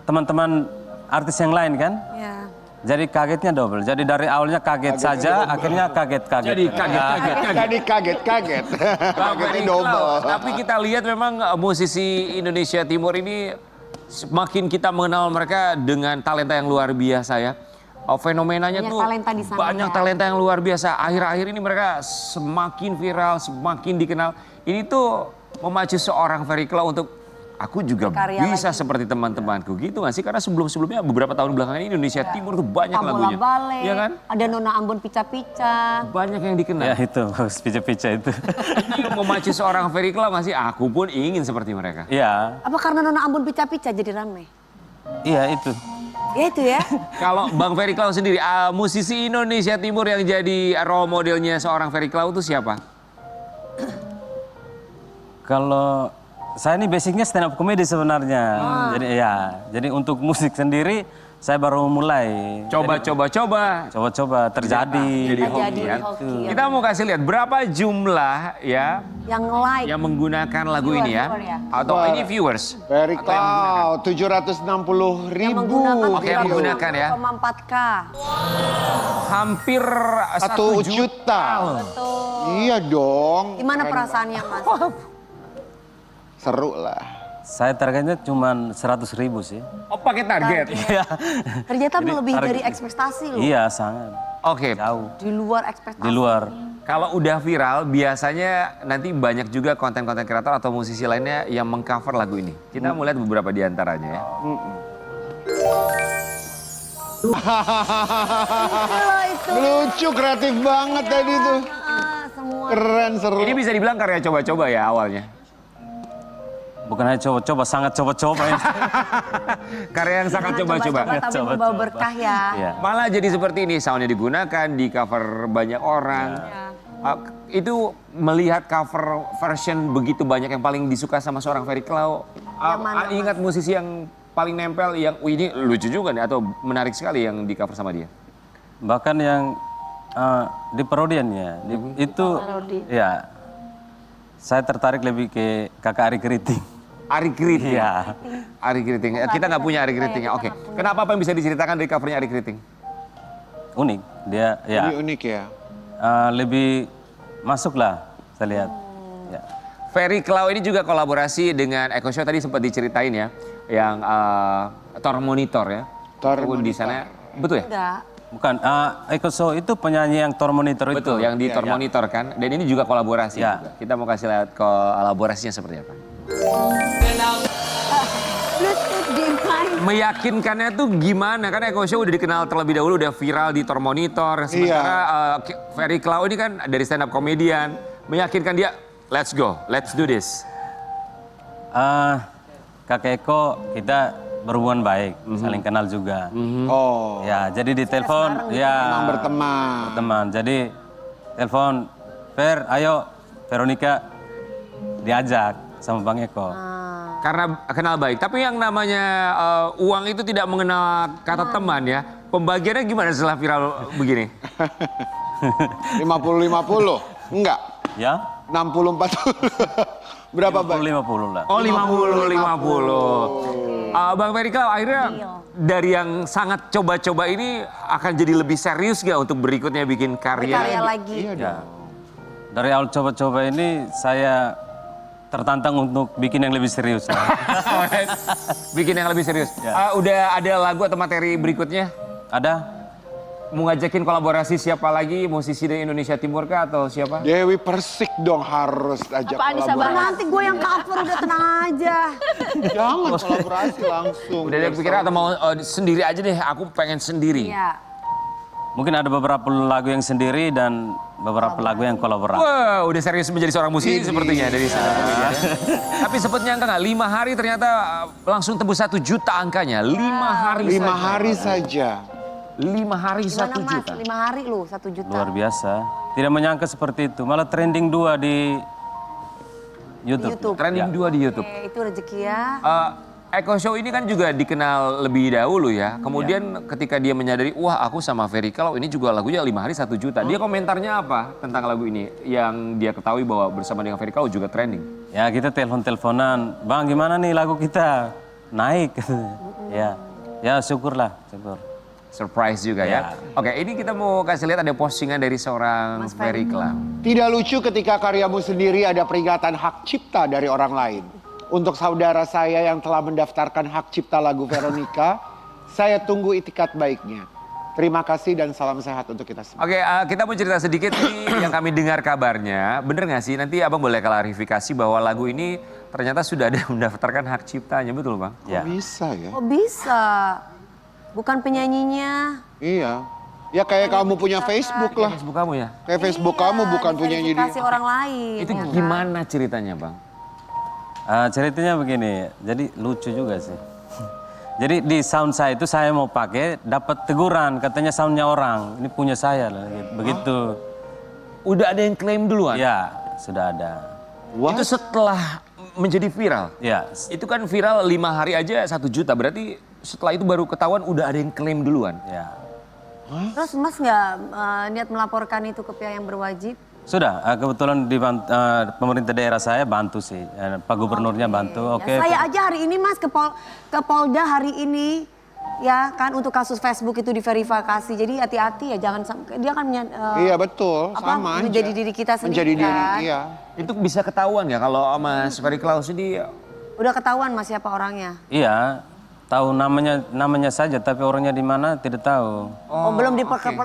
teman-teman artis yang lain kan. Ya. Jadi kagetnya double. Jadi dari awalnya kaget saja, akhirnya kaget-kaget. Jadi kaget-kaget. Tadi kaget-kaget. Bang Kagetnya Ferry double. Claus, tapi kita lihat memang musisi Indonesia Timur ini semakin kita mengenal mereka dengan talenta yang luar biasa ya. Fenomenanya Banyak tuh talenta di sana banyak ya. talenta yang luar biasa. Akhir-akhir ini mereka semakin viral, semakin dikenal. Ini tuh memacu seorang Ferry Claus untuk aku juga Berkarya bisa lagi. seperti teman-temanku gitu nggak sih? Karena sebelum-sebelumnya beberapa tahun belakangan ini Indonesia Timur tuh banyak Abola lagunya. Bale, Iya kan? ada Nona Ambon Pica-Pica. Banyak yang dikenal. Ya itu, pica-pica itu. Ini yang memacu seorang Ferry Claus nggak sih? Aku pun ingin seperti mereka. Iya, Apa karena Nona Ambon Pica-Pica jadi rame? iya itu. Ya itu ya. Kalau Bang Ferry Claus sendiri, musisi Indonesia Timur yang jadi role modelnya seorang Ferry Claus itu siapa? Kalau saya ini basicnya stand up comedy sebenarnya. Jadi ya, jadi untuk musik sendiri saya baru mulai. Coba-coba terjadi. Jadi hoki Jadi kan. hoki, ya. Kita mau kasih lihat berapa jumlah ya Yang like. yang menggunakan lagu ini ya. viewer ya. Atau ini viewers. Very Atau yang menggunakan. Cloud, 760 Yang ribu. menggunakan Oke, yang menggunakan ya. 4K. Hampir 1 juta. Iya dong. Gimana perasaannya Mas? Seru lah. Saya targetnya cuma 100.000 sih. Oh, pakai target. Iya. Ternyata Jadi, lebih target- dari ekspektasi loh. Iya, sangat. Oke. Jauh. Di luar ekspektasi. Di luar. Kalau udah viral, biasanya nanti banyak juga konten-konten kreator atau musisi lainnya yang mengcover lagu ini. Kita mau lihat beberapa di antaranya ya. Loh, itu. Lucu, kreatif banget tadi tuh. Semua. Keren, seru. Ini bisa dibilang karya coba-coba ya awalnya. Bukan hanya coba-coba, sangat coba-coba ya. Karya yang sangat coba-coba. Tapi Coba-coba. membawa berkah ya. Iya. Malah jadi seperti ini, soundnya digunakan, di cover banyak orang. Itu melihat cover version begitu banyak yang paling disuka sama seorang Ferry Cloud. mana, Mas? Ingat musisi yang paling nempel, yang "Wih, ini lucu juga nih atau menarik sekali yang di cover sama dia. Bahkan yang di parodiannya, itu ya saya tertarik lebih ke kakak Ari Keriting. Ari Keriting. Iya. Ari Keriting. Kita nggak punya Ari Keriting ya. Oke. Kenapa, apa yang bisa diceritakan dari covernya Ari Keriting? Unik, dia ya Lebih unik ya. lebih masuk lah saya lihat. Ya. Ferry Cloud ini juga kolaborasi dengan Eko Show, tadi sempat diceritain ya, yang Tor Monitor ya. Tor Itu di Monitor. sana, betul ya? Enggak. Bukan, Eko Show itu penyanyi yang Tor Monitor itu. Betul, yang di Tor Monitor kan. Dan ini juga kolaborasi Ya. juga. Kita mau kasih lihat kolaborasinya seperti apa. Meyakinkannya tuh gimana? Kan Eko Show udah dikenal terlebih dahulu, udah viral di Tor Monitor. Sementara Ferry Cloud ini kan dari stand up comedian. Meyakinkan dia, let's go, let's do this. Kakek Eko kita berhubungan baik, saling kenal juga. Oh, Ya, jadi di telepon ya emang berteman. berteman. Jadi telepon, Fer, ayo Veronica diajak sama Bang Eko. Karena kenal baik. Tapi yang namanya uang itu tidak mengenal kata teman ya. Pembagiannya gimana setelah viral begini? 50-50? Enggak. Ya, 60-40. Berapa Bang? 50 lah. Oh 50-50. Bang Ferry Cloud akhirnya dari yang sangat coba-coba ini akan jadi lebih serius gak untuk berikutnya bikin Karya karya? lagi. Iya Ya. dong. Dari awal coba-coba ini saya tertantang untuk bikin yang lebih serius. Bikin yang lebih serius. Udah ada lagu atau materi berikutnya? Ada? Mau ngajakin kolaborasi siapa lagi? Musisi dari Indonesia Timur kah atau siapa? Dewi Persik dong harus ajak Apa Anissa kolaborasi. Nanti gue yang cover udah tenang aja. Jangan kolaborasi langsung. Udah ada pikiran atau mau sendiri aja deh? Aku pengen sendiri. Iya. Mungkin ada beberapa lagu yang sendiri dan beberapa lagu yang kolaborasi. Wah, udah serius menjadi seorang musisi sepertinya dari sana. Tapi sempat nyangka nggak? 5 hari ternyata langsung tembus 1 juta angkanya. 5 hari 5 saja. hari saja. 5 hari Gimana 1 Mas? juta. 5 hari lu 1 juta. Luar biasa. Tidak menyangka seperti itu. Malah trending 2 di YouTube. YouTube. Trending 2 di YouTube. Oke, itu rezeki ya. Eko Show ini kan juga dikenal lebih dahulu ya. Kemudian ketika dia menyadari, wah aku sama Ferry Cloud ini juga lagunya 5 hari 1 juta. Dia komentarnya apa tentang lagu ini? Yang dia ketahui bahwa bersama dengan Ferry Cloud juga trending. Ya kita telepon-teleponan, Bang gimana nih lagu kita? Naik. Ya, ya syukurlah, syukur. Surprise juga ya. Oke, ini kita mau kasih lihat ada postingan dari seorang Ferry Cloud. Tidak lucu ketika karyamu sendiri ada peringatan hak cipta dari orang lain. Untuk saudara saya yang telah mendaftarkan hak cipta lagu Veronica, saya tunggu itikat baiknya. Terima kasih dan salam sehat untuk kita semua. Oke, kita mau cerita sedikit ini yang kami dengar kabarnya. Bener nggak sih? Nanti abang boleh klarifikasi bahwa lagu ini ternyata sudah ada mendaftarkan hak ciptanya, betul bang? Ya. Bisa ya? Oh bisa. Bukan penyanyinya. Iya. Ya kayak kamu punya Facebook lah. Facebook kamu ya? Kayak Facebook kamu bukan punya jadi. Kasih orang lain. Itu ya kan? gimana ceritanya bang? Ceritanya begini, jadi lucu juga sih. Jadi di sound saya itu saya mau pakai, dapat teguran, katanya soundnya orang, ini punya saya lah, begitu. Udah ada yang klaim duluan? Ya, sudah ada. What? Itu setelah menjadi viral. Ya, Itu kan viral 5 hari aja 1 juta. Berarti setelah itu baru ketahuan udah ada yang klaim duluan. ya. Terus Mas nggak niat melaporkan itu ke pihak yang berwajib? Sudah, kebetulan pemerintah daerah saya bantu sih. Pak Gubernurnya bantu. Oke. Ya, saya aja hari ini Mas ke Polda hari ini ya kan untuk kasus Facebook itu diverifikasi. Jadi hati-hati ya jangan dia kan Iya betul, sama aja. menjadi diri kita sendiri. Menjadi diri, kan? iya. Itu bisa ketahuan ya kalau Mas Ferry Klaus ini Udah ketahuan Mas siapa orangnya? Iya, tahu namanya saja, tapi orangnya di mana tidak tahu. Oh, belum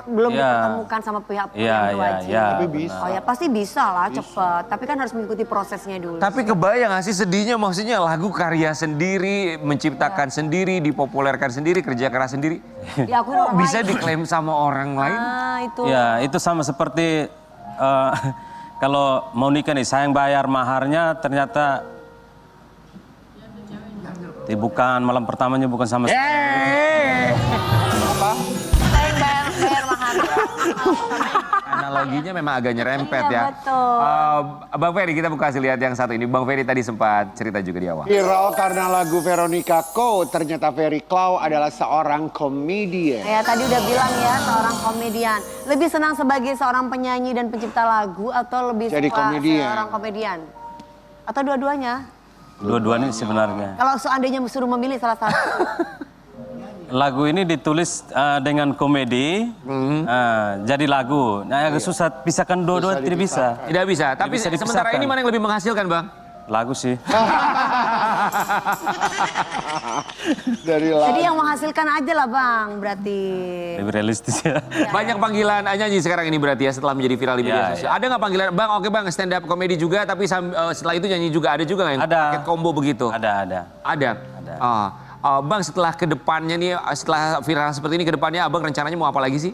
belum Iya. ditemukan sama pihak Iya, yang iya, berwajib. iya. Tapi bisa. Oh ya pasti bisa lah cepet. Tapi kan harus mengikuti prosesnya dulu. Tapi kebayang gak sih sedihnya, maksudnya lagu karya sendiri, menciptakan sendiri, dipopulerkan sendiri, kerja keras sendiri. Diakui Kok orang bisa lain. diklaim sama orang lain? Ah itu. Ya, itu sama seperti kalau mau nikah nih, saya yang bayar maharnya ternyata bukan malam pertamanya bukan sama saya. Saya yang bayar mahal. Analoginya memang agak nyerempet Iya, ya. betul. Bang Ferry, kita buka kasih lihat yang satu ini. Bang Ferry tadi sempat cerita juga di awal. Viral karena lagu Veronica Co. Ternyata Ferry Klaus adalah seorang komedian. Ya tadi udah bilang ya seorang komedian. Lebih senang sebagai seorang penyanyi dan pencipta lagu atau lebih Jadi suka komedian. seorang komedian? Atau dua-duanya? Dua-duanya sebenarnya. Kalau seandainya suruh memilih salah satu. Lagu ini ditulis dengan komedi, jadi lagu. Nah, agak susah pisahkan dua-dua, tidak bisa. Tidak bisa. Tapi bisa sementara dipisahkan. ini mana yang lebih menghasilkan, Bang? Lagu sih. Dari Jadi lagu. yang menghasilkan aja lah Bang berarti. Lebih realistis ya. Banyak panggilan nyanyi sekarang ini berarti ya setelah menjadi viral di media Ya, sosial. Ada nggak panggilan, Bang? Oke Bang, stand up komedi juga, tapi setelah itu nyanyi juga. Ada juga nggak yang Ada. paket combo begitu? Ada. Ada. Bang, setelah kedepannya nih, setelah viral seperti ini kedepannya, Abang rencananya mau apa lagi sih?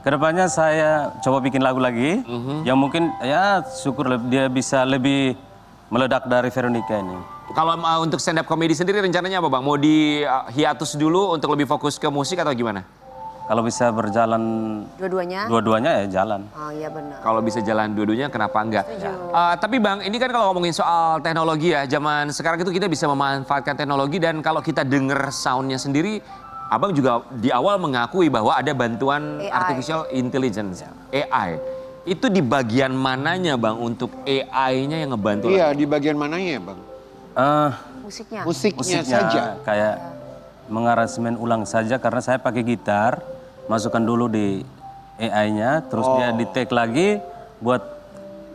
Kedepannya saya coba bikin lagu lagi, yang mungkin ya syukur dia bisa lebih meledak dari Veronica ini. Kalau untuk stand up komedi sendiri rencananya apa, Bang? Mau di hiatus dulu untuk lebih fokus ke musik atau gimana? Kalau bisa berjalan Dua-duanya? dua-duanya ya jalan. Oh iya benar. Kalau bisa jalan dua-duanya, kenapa enggak? Tapi Bang, ini kan kalau ngomongin soal teknologi ya, zaman sekarang itu kita bisa memanfaatkan teknologi dan kalau kita denger soundnya sendiri, Abang juga di awal mengakui bahwa ada bantuan AI. artificial intelligence, AI. Itu di bagian mananya Bang untuk AI-nya yang ngebantu? Iya, di bagian mananya ya Bang? Musiknya? Musiknya saja. Kayak mengaransemen ulang saja karena saya pakai gitar, masukkan dulu di AI-nya, terus dia di-take lagi buat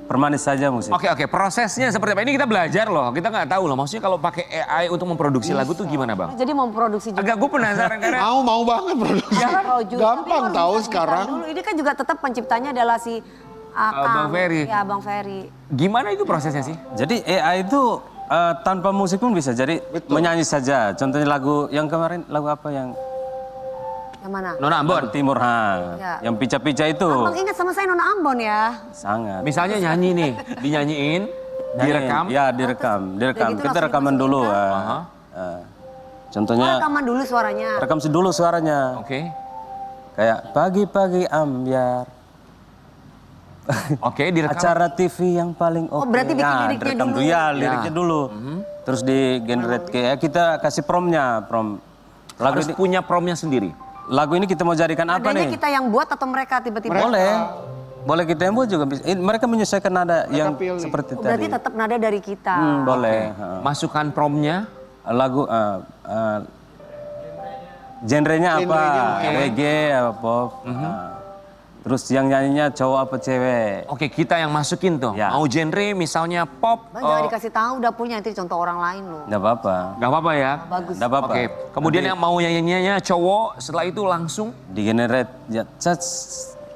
permanis saja musik. Oke, prosesnya seperti apa? Ini kita belajar loh, kita nggak tahu loh. Maksudnya kalau pakai AI untuk memproduksi lagu tuh gimana Bang? Jadi mau produksi juga. Agak gue penasaran karena Mau banget produksi. Gampang Tapi tahu harus sekarang. dulu. Ini kan juga tetap penciptanya adalah si Akang. Bang Ferry. Ya Bang Ferry. gimana itu prosesnya sih? Jadi AI itu tanpa musik pun bisa, jadi menyanyi saja. Contohnya lagu yang kemarin, lagu apa yang Yang mana? Nona Ambon? Timur, Ya. yang pica-pica itu. Abang ingat sama saya Nona Ambon ya. Sangat. Misalnya nyanyi nih, dinyanyiin, direkam. Ya, direkam. Udah gitu Kita langsung rekaman dimasukin dulu. kan? Contohnya, Rekaman dulu suaranya. rekam dulu suaranya. Oke. Kayak pagi-pagi ambiar. Oke, direkam. Acara TV yang paling oke. Oh, berarti bikin Nah, liriknya direkam dulu. Ya, liriknya dulu. Terus di generate kayak kita kasih promnya, prom. Lagu Harus ini, punya promnya sendiri. lagu ini kita mau jadikan apa Adanya nih? kita yang buat atau mereka tiba-tiba? Boleh. Boleh kita yang buat juga bisa. Mereka menyesuaikan nada yang pilih. seperti Oh, berarti tadi. tetap nada dari kita. Boleh. Masukkan promnya. Lagu genrenya apa? Reggae apa pop. Terus yang nyanyinya cowok apa cewek? Oke, kita yang masukin tuh. Ya. Mau genre misalnya pop. Bang jangan dikasih tahu udah punya nanti contoh orang lain loh. Nggak apa-apa. Nggak apa-apa ya. Bagus. Nggak apa-apa. Oke, kemudian yang mau nyanyinya cowok, setelah itu langsung. Di generate, ya,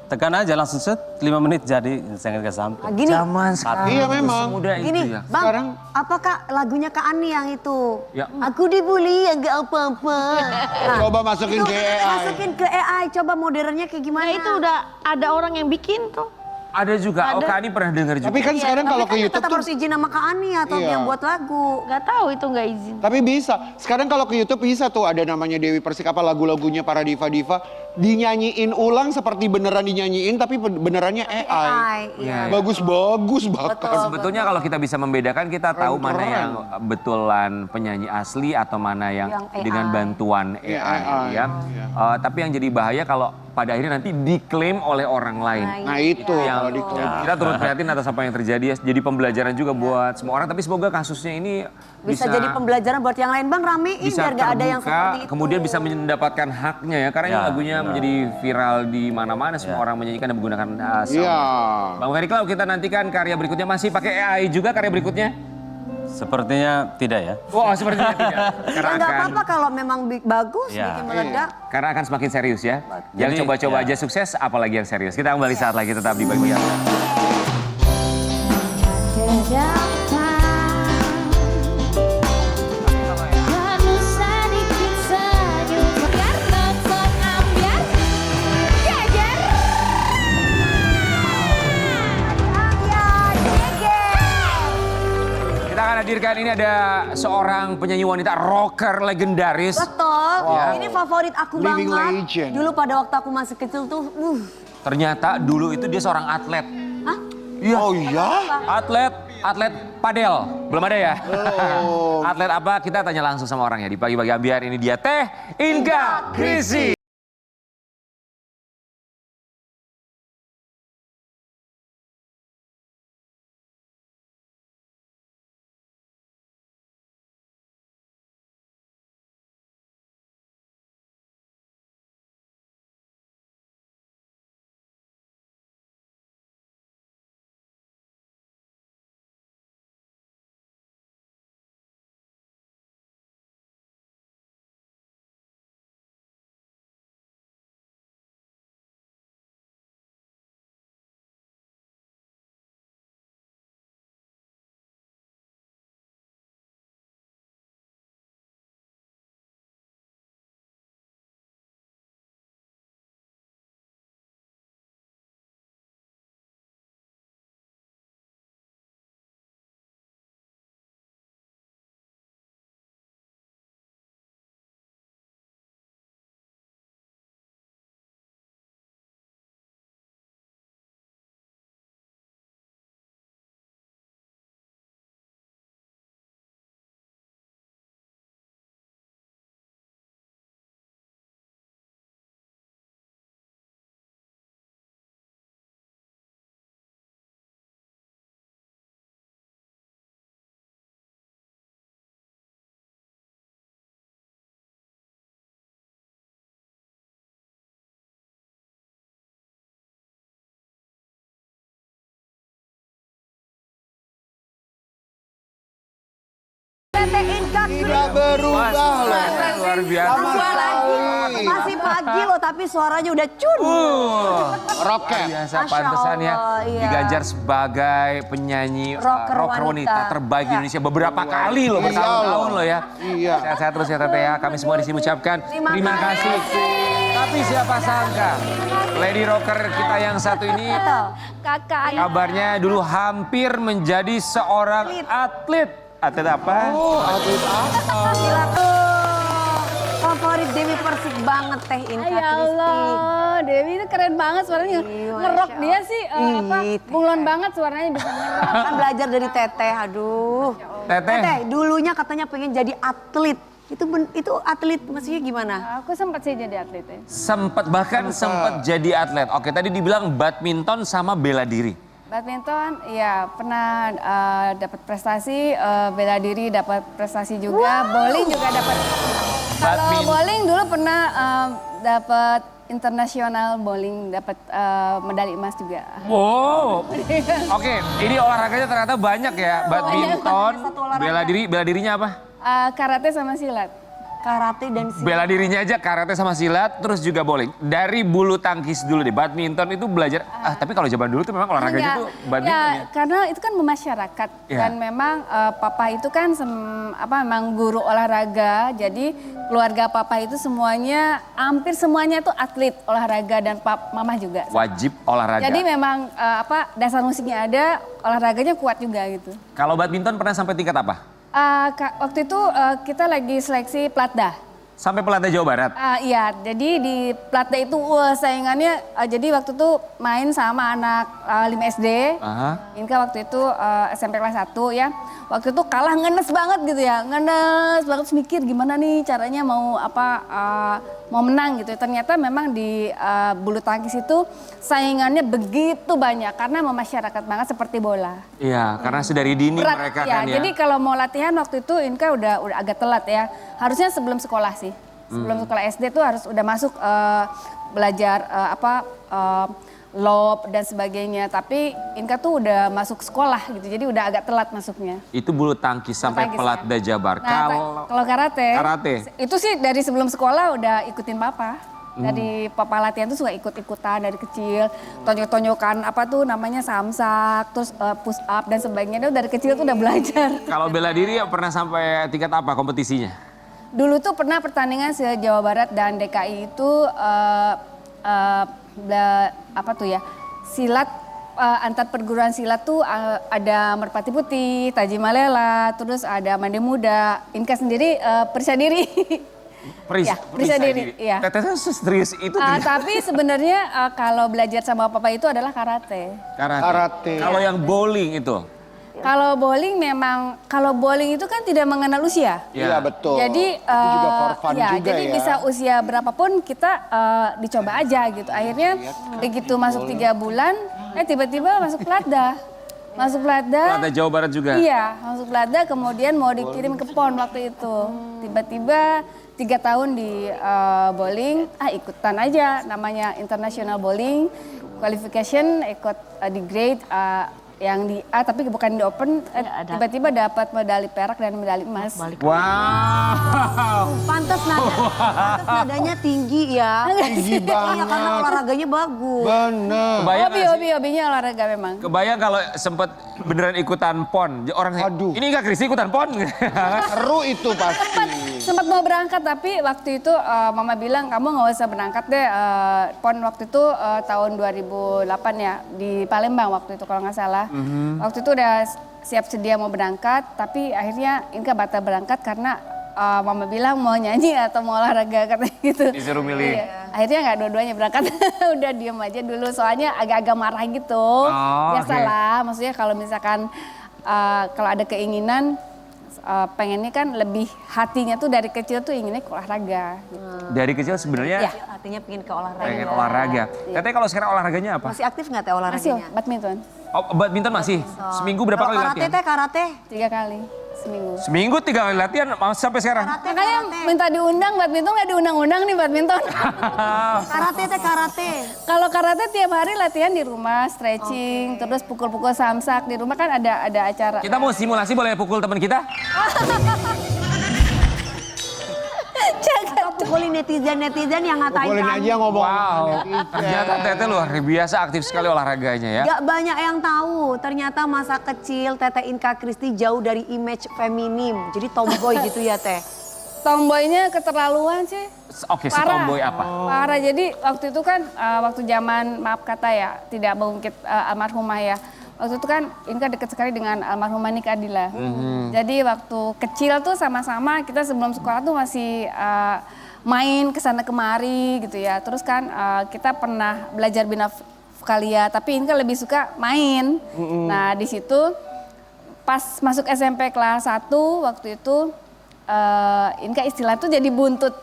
tekan aja langsung set 5 menit jadi sangat sampai. Nah, gini, Zaman sekarang. Iya, memang. Semudah gini, itu ya. Bang, Sekarang- apakah lagunya Kak Ani yang itu? Ya. Aku dibully yang gak apa-apa. Nah, Coba masukin itu ke AI. Masukin ke AI, coba modernnya kayak gimana? Nah itu udah ada orang yang bikin tuh. Ada juga, oh Kak Ani pernah dengar juga. Tapi kan sekarang kalau ke Tapi kan YouTube tetap tuh harus izin sama Kak Ani atau Iya. yang buat lagu. Nggak tahu itu nggak izin. tapi bisa. Sekarang kalau ke YouTube bisa tuh ada namanya Dewi Persik apa lagu-lagunya para diva-diva dinyanyiin ulang seperti beneran dinyanyiin tapi benerannya AI. Iya. Bagus-bagus bahkan. Sebetulnya kalau kita bisa membedakan, kita tahu mana yang betulan penyanyi asli atau mana yang Yang AI. dengan bantuan AI. AI, Ya. iya. Tapi yang jadi bahaya kalau pada akhirnya nanti diklaim oleh orang lain. Nah itu Yang kalau diklaim. kita turut prihatin atas apa yang terjadi, ya. Jadi pembelajaran juga buat semua orang. Tapi semoga kasusnya ini Bisa jadi pembelajaran buat yang lain, Bang, ramein bisa biar gak ada yang terbuka, seperti itu. kemudian bisa mendapatkan haknya ya. Karena ini Ya, lagunya menjadi viral di mana-mana, semua orang menyanyikan dan menggunakan sound. Iya. Bang Ferry Cloud, kita nantikan karya berikutnya, masih pakai AI juga karya berikutnya? Sepertinya tidak ya. Wah, sepertinya tidak. Karena Ya nggak akan, apa-apa kalau memang bagus, Iya. bikin meledak. karena akan semakin serius ya. Yang Jadi, coba-coba ya. aja sukses, apalagi yang serius. Kita kembali saat lagi tetap di Bagi Harus sedikit senyum biar nonton ambiar geger. Kita akan hadirkan, ini ada seorang penyanyi wanita rocker legendaris. Betul, Ya. ini favorit aku Living banget. legend. Dulu pada waktu aku masih kecil tuh, Ternyata dulu itu dia seorang atlet. Hah? Iya. Oh iya? Atlet padel. Belum ada ya? Belum. Atlet apa? Kita tanya langsung sama orangnya di Pagi-Pagi Ambiar. Ini dia Teh Inga Krisi. Teh Inga Tidak berubah loh. Luar biasa. masih pagi loh, tapi suaranya udah cun. Roket. Biasa, Masya pantesan ya Allah, iya. diganjar sebagai penyanyi Rocker wanita wanita. terbaik di Iya. Indonesia beberapa kali loh, Iya bertahun-tahun loh. loh ya. Iya. Sehat-sehat terus ya Teteh ya. Kami semua di sini ucapkan Terima kasih. Tapi siapa sangka Lady Rocker kita yang satu ini Kakak kabarnya dulu hampir menjadi seorang atlet. Atlet apa? Atlet apa? Favorit Dewi Persik banget Teh Inka Ya Kristi. Allah, Dewi itu keren banget suaranya. Iya, Ngerok Masya dia sih apa? Ih, Bunglon banget suaranya bisa ngerok. Kan belajar dari Teteh, aduh. Teteh. Teteh, dulunya katanya pengen jadi atlet. Itu atlet maksudnya gimana? Aku sempat sih jadi atlet ya. Sempat jadi atlet. Oke, tadi dibilang badminton sama bela diri. Badminton, ya pernah dapat prestasi, bela diri dapat prestasi juga, bowling juga dapat. Kalau Badminton. bowling dulu pernah dapat internasional bowling, dapat medali emas juga. Wow. Oke, ini olahraganya ternyata banyak ya. Badminton, bela dirinya apa? Karate sama silat. karate dan silat. Bela dirinya aja karate sama silat, terus juga bowling. Dari bulu tangkis dulu deh, badminton itu belajar. Tapi kalau zaman dulu tuh memang olahraganya tuh badminton ya. Karena itu kan memasyarakat Ya. dan memang papa itu kan memang guru olahraga. Jadi keluarga papa itu semuanya, hampir semuanya tuh atlet olahraga dan mama juga. Wajib olahraga. Jadi memang dasar musiknya ada, olahraganya kuat juga gitu. Kalau badminton pernah sampai tingkat apa? Waktu itu kita lagi seleksi Platda. Sampai Pelatda Jawa Barat. Iya, jadi di Platda itu saingannya, jadi waktu itu main sama anak 5 SD. Inka waktu itu SMP kelas 1 ya. Waktu itu kalah ngenes banget gitu ya, ngenes banget, terus mikir gimana nih caranya mau mau menang gitu. Ternyata memang di bulu tangkis itu saingannya begitu banyak karena memasyarakat banget seperti bola. Iya, karena sedari dini Berat, mereka ya. kan ya. Jadi kalau mau latihan waktu itu Inka udah agak telat ya. Harusnya sebelum sekolah sih. Sebelum sekolah SD tuh harus udah masuk belajar lob dan sebagainya. Tapi Inka tuh udah masuk sekolah gitu. Jadi udah agak telat masuknya. Itu bulu tangkis sampai Tangkis, Pelatda Jabar. Nah, kalau karate, itu sih dari sebelum sekolah udah ikutin papa. Dari papa latihan tuh suka ikut-ikutan dari kecil. Tonjok-tonjokan apa tuh namanya samsak, terus push up dan sebagainya. Dari kecil tuh udah belajar. Kalau bela diri pernah sampai tingkat apa kompetisinya? Dulu tuh pernah pertandingan se-Jawa Barat dan DKI itu apa tuh ya, silat antar perguruan silat tuh ada Merpati Putih, Taji Malela, terus ada Mande Muda. Inka sendiri periksa diri. Periksa diri. Iya. Teteh serius itu. Tapi sebenarnya kalau belajar sama papa itu adalah karate. Karate. Kalau yang bowling itu? Kalau bowling memang, kalau bowling itu kan tidak mengenal usia. Iya betul. Jadi, itu juga for fun juga jadi ya. bisa usia berapapun kita dicoba aja gitu. Akhirnya begitu masuk 3 bulan, tiba-tiba masuk Platda. Masuk Platda. Pelatda Jawa Barat juga? Iya, masuk Platda kemudian mau dikirim ke PON waktu itu. Tiba-tiba 3 tahun di bowling, ikutan aja namanya International Bowling Qualification, ikut di grade yang di A tapi bukan di open, tiba-tiba dapat medali perak dan medali emas. Wow. Pantas nadanya tinggi ya. Tinggi banget. Iya karena olahraganya bagus. Bener. Kebayang nggak sih? Hobinya olahraga memang. Kebayang kalau sempet beneran ikutan PON. Orang Aduh. ini enggak Kristi ikutan PON. Seru itu pasti. Sempat mau berangkat tapi waktu itu mama bilang kamu nggak usah berangkat deh. PON waktu itu tahun 2008 ya di Palembang waktu itu kalau nggak salah. Waktu itu udah siap sedia mau berangkat tapi akhirnya Inka batal berangkat karena mama bilang mau nyanyi atau mau olahraga katanya gitu. Disuruh milih. Iya. Akhirnya nggak dua-duanya berangkat, udah diem aja dulu soalnya agak-agak marah gitu. Biasalah, maksudnya kalau misalkan kalau ada keinginan pengennya kan lebih hatinya tuh dari kecil tuh inginnya ke olahraga. Gitu. Dari kecil sebenarnya Artinya pengen ke olahraga. pengen olahraga. Katanya kalau sekarang olahraganya apa? Masih aktif nggak teh Masih olahraganya? badminton, Oh, badminton masih? Seminggu berapa kali Karate latihan? teh karate. 3 kali seminggu. Seminggu 3 kali latihan sampai sekarang? Makanya minta diundang badminton nggak diundang-undang nih badminton. Karate teh karate. Kalau karate tiap hari latihan di rumah, stretching, terus pukul-pukul samsak di rumah kan ada acara. Kita mau simulasi boleh pukul teman kita? Atau pukulin netizen yang ngatain Pukulin kamu. aja ngomong. Wow, ternyata Teteh luar biasa aktif sekali olahraganya ya. Gak banyak yang tahu, ternyata masa kecil Teteh Inka Kristi jauh dari image feminim. Jadi tomboy gitu ya Teh. Tomboynya keterlaluan sih. Oke, si tomboy apa? Parah, jadi waktu itu kan waktu zaman maaf kata ya, tidak mengungkit almarhumah ya. Waktu itu kan Inka dekat sekali dengan almarhumah Nika Adila. Jadi waktu kecil tuh sama-sama kita sebelum sekolah tuh masih main kesana kemari gitu ya. Terus kan kita pernah belajar bina vokalia, tapi Inka lebih suka main. Nah di situ pas masuk SMP kelas 1 waktu itu Inka istilah tuh jadi buntut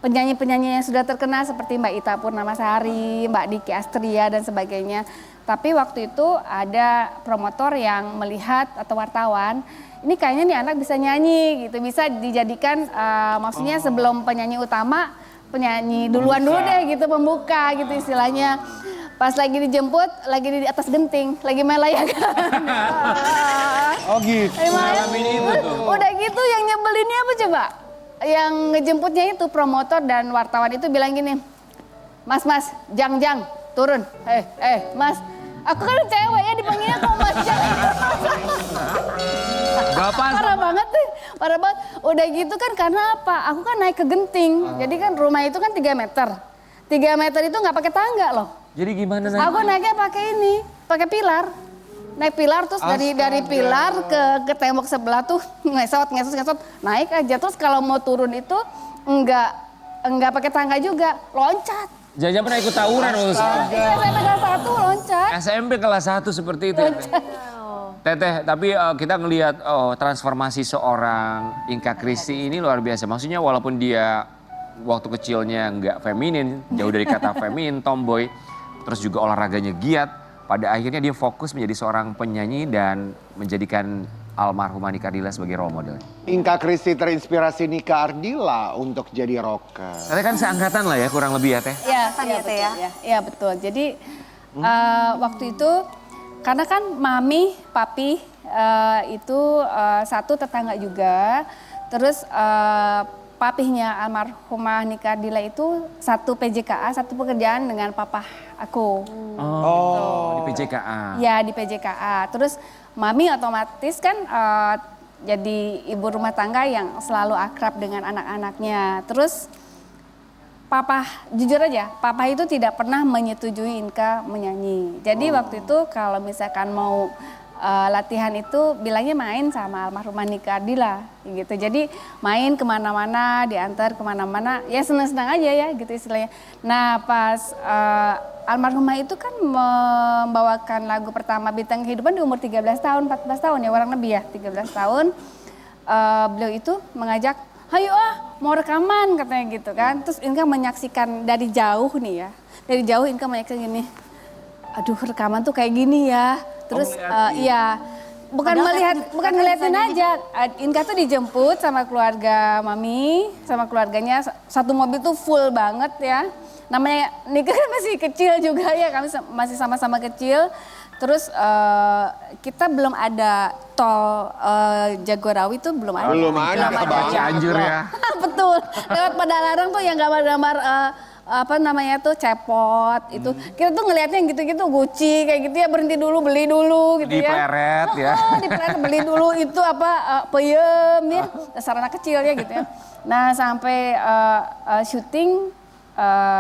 penyanyi-penyanyi yang sudah terkenal seperti Mbak Ita Purnamasari, Mbak Diki Astria dan sebagainya. Tapi waktu itu ada promotor yang melihat atau wartawan, ini kayaknya nih anak bisa nyanyi gitu, bisa dijadikan maksudnya sebelum penyanyi utama, penyanyi duluan dulu deh gitu, pembuka gitu istilahnya. Pas lagi dijemput, lagi di atas genting, lagi main layangan. Oh gitu. Ngalamin itu tuh. Udah gitu yang nyebelinnya apa coba? yang ngejemputnya itu promotor dan wartawan itu bilang gini, Mas, Jang, turun. Mas. Aku kan cewek ya dipanggilnya kok Mas Jang. Bapak Parah banget. Udah gitu kan karena apa? Aku kan naik ke genting. Jadi kan rumah itu kan 3 meter. 3 meter itu nggak pakai tangga loh. jadi gimana nanti? Aku naiknya pakai pilar. Naik pilar terus dari pilar ke tembok sebelah tuh ngesot, naik aja. Terus kalau mau turun itu enggak pakai tangga juga, loncat. Jangan pernah ikut tawuran waktu sekolah. SMP kelas 1 loncat. SMP kelas 1 seperti itu. Teteh, tapi kita ngelihat transformasi seorang Inka Christy ini luar biasa. Maksudnya walaupun dia waktu kecilnya nggak feminin, jauh dari kata feminin, tomboy, terus juga olahraganya giat, pada akhirnya dia fokus menjadi seorang penyanyi dan menjadikan almarhumah Nika Ardila sebagai role model. Inka Christy terinspirasi Nika Ardila untuk jadi rocker. Teteh kan seangkatan lah ya kurang lebih ya Teh? Iya, betul, ya. Iya, betul. Jadi waktu itu karena kan mami, papi itu satu tetangga juga. Terus papihnya almarhumah Nika Ardila itu satu PJKA, satu pekerjaan dengan papa aku. Di PJKA. Ya di PJKA. Terus mami otomatis kan jadi ibu rumah tangga yang selalu akrab dengan anak-anaknya. Terus papa, jujur aja, papa itu tidak pernah menyetujui Inka menyanyi. Jadi waktu itu kalau misalkan mau latihan itu bilangnya main sama almarhumah Nika Ardila gitu. Jadi main kemana-mana, diantar kemana-mana, ya senang-senang aja ya gitu istilahnya. Nah pas almarhumah itu kan membawakan lagu pertama Bintang Kehidupan di umur 13 tahun, 14 tahun ya kurang lebih ya, 13 tahun. Beliau itu mengajak, hayo mau rekaman katanya gitu kan. Terus Inka menyaksikan dari jauh nih ya, dari jauh Inka menyaksikan gini, aduh rekaman tuh kayak gini ya. Terus iya, bukan ngeliatin aja. Inka tuh dijemput sama keluarga mami, sama keluarganya. Satu mobil tuh full banget ya. Namanya Nika kan masih kecil juga ya, kami masih sama-sama kecil. Terus kita belum ada tol Jagorawi tuh belum ada. Belum ada. Cianjur ya. Betul, lewat Padalarang tuh yang gambar-gambar apa namanya tuh cepot itu. Kita tuh ngelihatnya yang gitu-gitu Gucci kayak gitu ya, berhenti dulu beli dulu gitu ya. Dipleret ya. Dipleret beli dulu itu apa peyem ya, dasar anak kecil ya gitu ya. Nah sampai syuting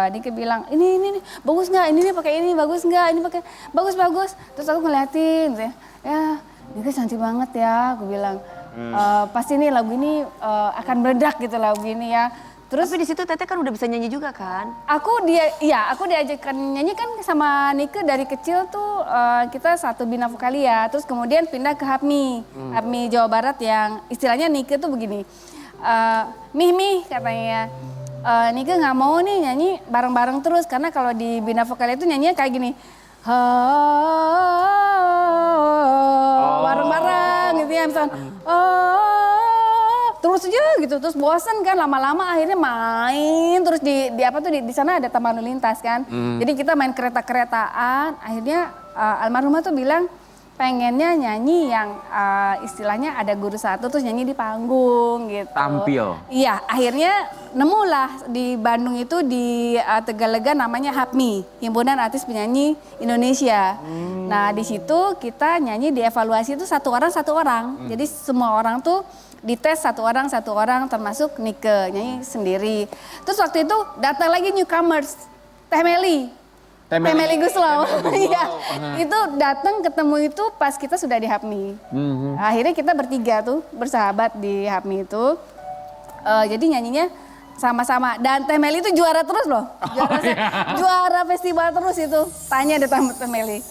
Nika bilang ini bagus nggak, ini pakai ini bagus nggak, ini pakai bagus. Terus aku ngeliatin gitu ya Nika cantik banget ya, aku bilang pasti nih lagu ini akan meledak gitu lagu ini ya. Terus Tapi di situ Teteh kan udah bisa nyanyi juga kan? aku diajarkan nyanyi kan sama Nika dari kecil tuh kita satu bina vokalia, terus kemudian pindah ke HAPMI Jawa Barat yang istilahnya Nika tuh begini, Mih katanya, Nika nggak mau nih nyanyi bareng-bareng terus karena kalau di bina vokalia itu nyanyinya kayak gini, bareng-bareng gitu ya misalnya, terus aja gitu, terus bosan kan lama-lama akhirnya main terus di sana ada taman lalu lintas kan. Jadi kita main kereta-keretaan, akhirnya almarhumah tuh bilang pengennya nyanyi yang istilahnya ada guru satu terus nyanyi di panggung gitu. Tampil. Iya, akhirnya nemulah di Bandung itu di Tegalega namanya HAPMI, Himpunan Artis Penyanyi Indonesia. Nah, di situ kita nyanyi dievaluasi itu satu orang. Jadi semua orang tuh dites satu orang termasuk Nika nyanyi sendiri. Terus waktu itu datang lagi newcomers, Teh Meli Guslow. Iya. Itu datang ketemu itu pas kita sudah di HAPMI. Akhirnya kita bertiga tuh bersahabat di HAPMI itu. Jadi nyanyinya sama-sama dan Teh Meli itu juara terus loh. Juara festival terus itu. Tanya deh Teh Meli.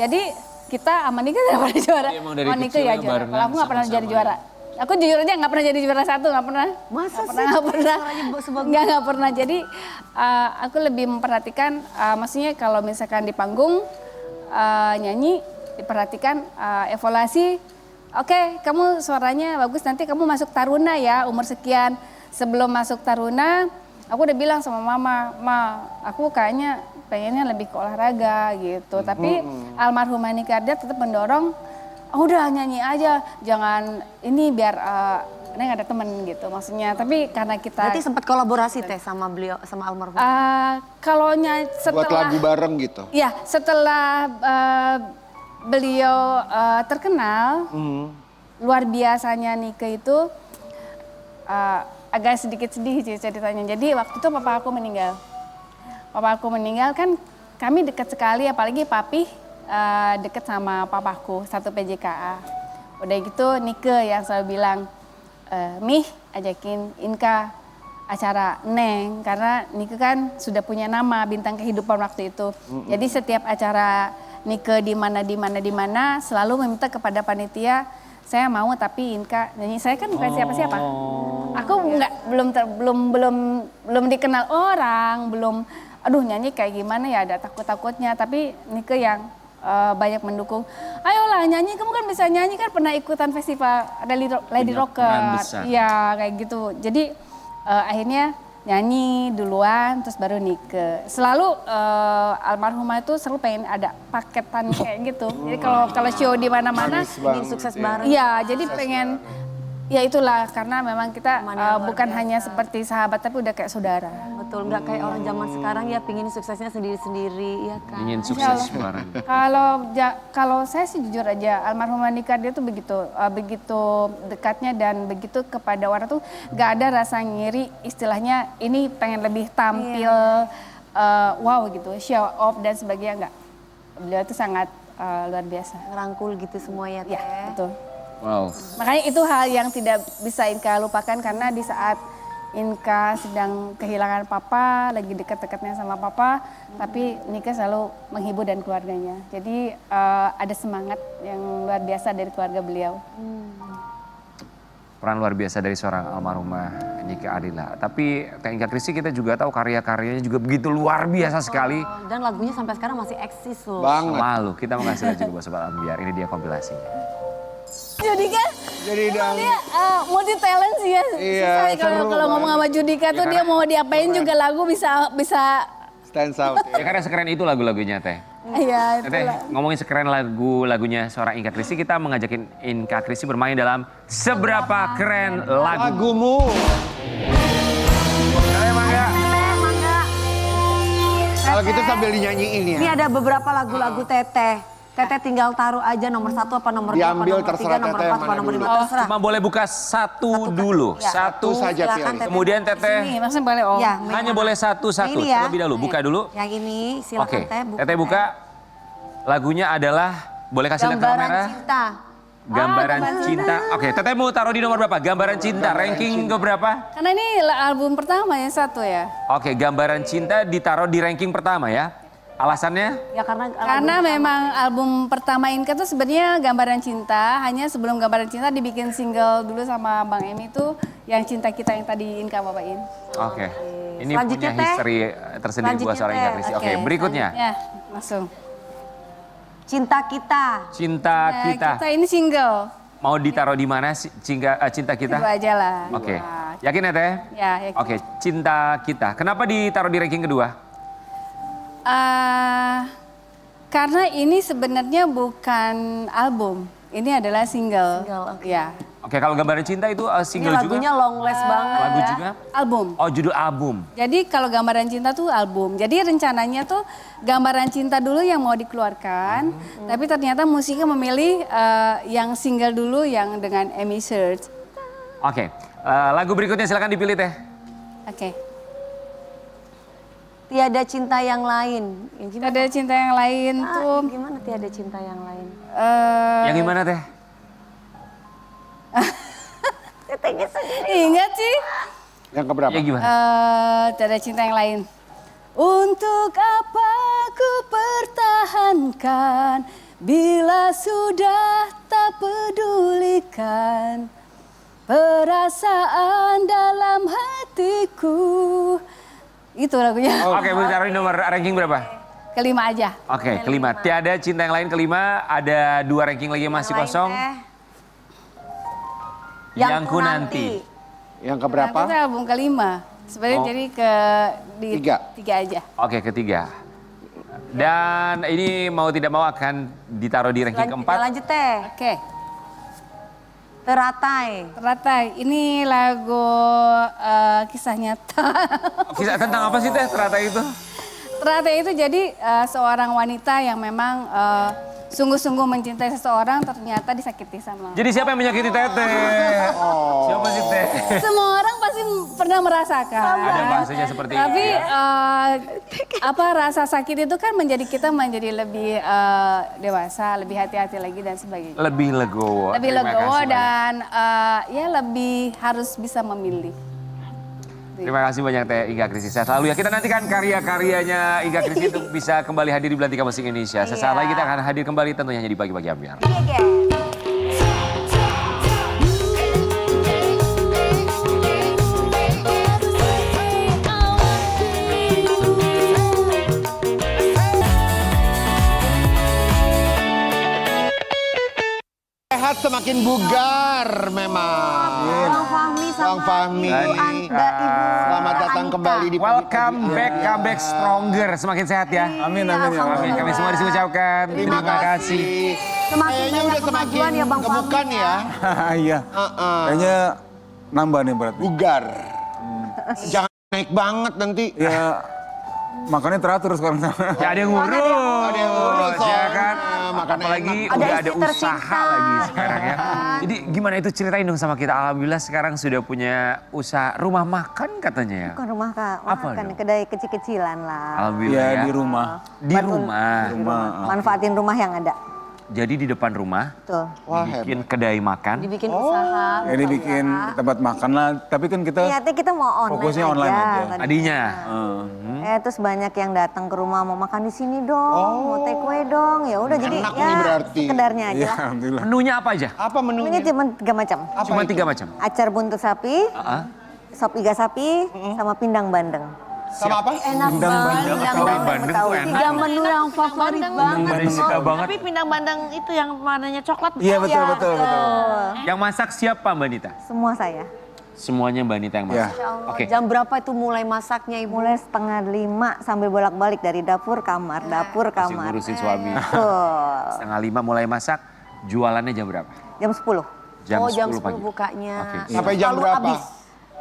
Jadi kita sama Nika tidak pernah juara. Emang dari Nika kecil ya ya juara. barengan Kalau aku nggak pernah jadi sama-sama juara. Aku jujur aja nggak pernah jadi juara satu, nggak pernah. Masa sih? Nggak pernah. Sebagus- Nggak pernah. Jadi aku lebih memperhatikan, maksudnya kalau misalkan di panggung nyanyi, diperhatikan evaluasi. Oke, kamu suaranya bagus, nanti kamu masuk Taruna ya umur sekian. Sebelum masuk Taruna, aku udah bilang sama mama, aku kayaknya pengennya lebih ke olahraga gitu. Tapi almarhumah Nika Ardila tetap mendorong, udah nyanyi aja, jangan ini biar Neng ada temen gitu maksudnya. Tapi karena kita Berarti sempat kolaborasi teh sama beliau, sama almarhum. kalau setelah Buat lagu bareng gitu. ya setelah beliau terkenal, luar biasanya Nike itu agak sedikit sedih sih ceritanya. Jadi waktu itu papa aku meninggal. Papa aku meninggal kan kami dekat sekali, apalagi papi deket sama papaku, satu PJKA. Udah gitu Nike yang selalu bilang, Mih ajakin Inka acara Neng, karena Nike kan sudah punya nama bintang kehidupan waktu itu. Jadi setiap acara Nike di mana selalu meminta kepada panitia, saya mau tapi Inka nyanyi. Saya kan bukan siapa-siapa. Aku belum dikenal orang, belum aduh nyanyi kayak gimana ya, ada takut-takutnya. Tapi Nike yang banyak mendukung. Ayolah nyanyi, kamu kan bisa nyanyi, kan pernah ikutan festival Lady Rocker. Iya kayak gitu. Jadi akhirnya nyanyi duluan, terus baru Nike. Selalu almarhumah itu selalu pengen ada paketan kayak gitu. Jadi kalau show di mana-mana, Ingin sukses bareng. iya jadi pengen. Ya itulah, karena memang kita bukan hanya seperti sahabat, tapi udah kayak saudara. Betul, nggak kayak orang zaman sekarang ya pingin suksesnya sendiri-sendiri, ya kan? Ingin sukses bareng. Kalau saya sih jujur aja, almarhumah Nika dia tuh begitu dekatnya dan begitu kepada orang tuh gak ada rasa ngiri, istilahnya ini pengen lebih tampil wow gitu, show off dan sebagainya, enggak. Beliau tuh sangat luar biasa. Ngerangkul gitu semua ya, Teh. Ya betul. Wow. Makanya itu hal yang tidak bisa Inka lupakan, karena di saat Inka sedang kehilangan papa, lagi dekat-dekatnya sama papa, tapi Nika selalu menghibur dan keluarganya. Jadi ada semangat yang luar biasa dari keluarga beliau. Peran luar biasa dari seorang almarhumah Nika Ardila. Tapi Teh Inka Christy kita juga tahu karya-karyanya juga begitu luar biasa sekali. Dan lagunya sampai sekarang masih eksis loh. Banget. Selalu kita mengasih lagu juga buat Sobat Ambiar. Ini dia kompilasinya. Judika, Jadi dia multi talent sih ya. Iya, Susah seru kalau ngomong sama Judika tuh dia mau diapain juga lagu bisa. stands out. Ya karena sekeren itu lagu-lagunya Teh. Iya Teh, itulah. ngomongin sekeren lagunya seorang Inka Christy, kita mengajakin Inka Christy bermain dalam Seberapa Keren Lagu. Lagumu. Ayo Mangga. Kalau gitu sambil dinyanyiin ya. Ini ada beberapa lagu-lagu Teteh. Teteh tinggal taruh aja nomor 1 apa nomor 2 apa Diambil, nomor 3, terserah nomor Teteh 4 apa mana nomor 5, dulu. terserah. Cuma boleh buka satu dulu. Ya. Satu saja Silakan, pilih. Teteh. Kemudian Teteh Nih maksudnya boleh om. Ya, hanya boleh satu-satu. Nah, ini ya. Terlebih dahulu, buka dulu. Yang ini silakan Oke, Teh buka. Teteh buka. Lagunya adalah, boleh kasih lihat Gambaran kamera? Cinta. Gambaran Cinta. Oke, Teteh mau taruh di nomor berapa? Gambaran Cinta, ranking ke berapa? Karena ini album pertama yang satu ya. Oke, Gambaran Cinta ditaruh di ranking pertama ya. Alasannya? Ya Karena memang album pertama Inka tuh sebenarnya Gambaran Cinta, hanya sebelum Gambaran Cinta dibikin single dulu sama Bang Emi tuh yang Cinta Kita yang tadi Inka bawain. Oke. Ini Selanjutnya, punya Teh. history tersendiri buat Selanjutnya, seorang Inka Teh. Christy. Oke, Oke, berikutnya. Ya, langsung. Cinta Kita. Cinta Kita. Kita ini single, Mau ditaruh di mana Cinta Kita? kedua aja lah. Oke. Dua. Yakin ya Teh? Ya, ya. Oke, Cinta Kita. Kenapa ditaruh di ranking kedua? Karena ini sebenarnya bukan album, ini adalah single. Single, oke. Ya, Oke, kalau Gambaran Cinta itu Ini single lagunya juga? long last banget. Lagu ya. juga? album. Oh, judul album. Jadi kalau Gambaran Cinta tuh album. Jadi rencananya tuh Gambaran Cinta dulu yang mau dikeluarkan, tapi ternyata musiknya memilih yang single dulu yang dengan Amy Search. Oke, lagu berikutnya silakan dipilih Teh. Oke. Tiada Cinta Yang Lain. Ya, gimana? Ada cinta yang lain tuh. Gimana Tiada Cinta Yang Lain? Yang gimana Teh? Tetehnya sendiri. Ingat sih. Yang keberapa? Ya gimana? Tiada cinta yang lain. Untuk apa ku pertahankan bila sudah tak pedulikan perasaan dalam hatiku. Itu lagunya. Oke, boleh taruh di nomor ranking berapa? Kelima aja. Oke, kelima. Tiada Cinta Yang Lain kelima. Ada 2 ranking lagi yang masih Yang lain, kosong. Teh. Yang Ku Nanti. Yang keberapa? Itu album kelima. Sebenarnya Oh. jadi di tiga aja. Oke, ketiga. Dan ini mau tidak mau akan ditaruh di ranking keempat. Lanjut Teh. Oke. Teratai, ini lagu kisah nyata. Kisah tentang apa sih Teh Teratai itu? Teratai itu jadi seorang wanita yang memang sungguh-sungguh mencintai seseorang ternyata disakiti sama. Jadi siapa yang menyakiti Teteh? Siapa sih Teh? Semua orang pasti pernah merasakan. Ada bahasanya seperti Tapi itu ya. rasa sakit itu kan menjadi kita menjadi lebih dewasa, lebih hati-hati lagi dan sebagainya. Lebih legowo. Lebih Terima legowo kasih banyak. dan ya lebih harus bisa memilih. Terima kasih banyak Teh Iga Kristi. Sehat selalu ya. Kita nantikan karya-karyanya Iga Kristi untuk bisa kembali hadir di Belantika Musik Indonesia. Sesaat lagi kita akan hadir kembali tentunya hanya di Pagi-Pagi Ambiar. Sehat semakin bugar memang. Bang Fahmi sama Bang Fahmi. Ibu Ibu Selamat datang Anita. kembali di Welcome back, come back stronger. Semakin sehat ya. Amin, amin, ya Allah. Amin. Kami semua disini ucapkan terima kasih. Semakin Kayaknya banyak udah semakin kemajuan ya Bang gemukan Fahmi ya. Iya. Kayaknya nambah nih berarti. Bugar. Jangan naik banget nanti. Ya makannya teratur sekarang. Ya ada yang ngurus. Ada yang ngurus, ya soalnya. kan. Makannya Apalagi enak. udah Ada ada istri usaha tercinta. lagi sekarang ya. Jadi gimana itu ceritain dong sama kita. Alhamdulillah sekarang sudah punya usaha rumah makan katanya ya. Bukan rumah Kak, Apa makan dong? kedai kecil-kecilan lah. Alhamdulillah Iya ya. di rumah. Di rumah. Manfaatin rumah yang ada. Jadi di depan rumah Betul. Wah, hebat. bikin kedai makan. Dibikin usaha. Ini bikin tempat makan lah. Tapi kan kita Niatnya kita mau online fokusnya online aja. tadi. Tadinya. Terus banyak yang datang ke rumah mau makan di sini dong, mau take away dong. Ya udah jadi Enak ya nih berarti. sekedarnya aja. Iya alhamdulillah. Menunya apa aja? Apa Ini menunya? cuma 3 macam. Cuma 3 macam. Acar buntut sapi, Ah, sop iga sapi, sama pindang bandeng. Sama apa? Enak banget. Tahu Bandeng tuh enak. Tiga menu yang favorit banget. Bandeng suka banget. Tapi pindang bandeng itu yang warnanya coklat. Iya betul betul betul. Yang masak siapa Mbak Nita? Semua saya. Semuanya Mbak Nita yang Iya. masak. Ya Allah, Oke. jam berapa itu mulai masaknya Ibu? Mulai 4:30 sambil bolak-balik dari dapur kamar, dapur Masih kamar. ngurusin suami. Betul. 4:30 mulai masak. Jualannya jam berapa? Jam 10. Jam Oh, jam 10 10 pagi. bukanya. Oke. Sampai jam Selalu berapa? habis.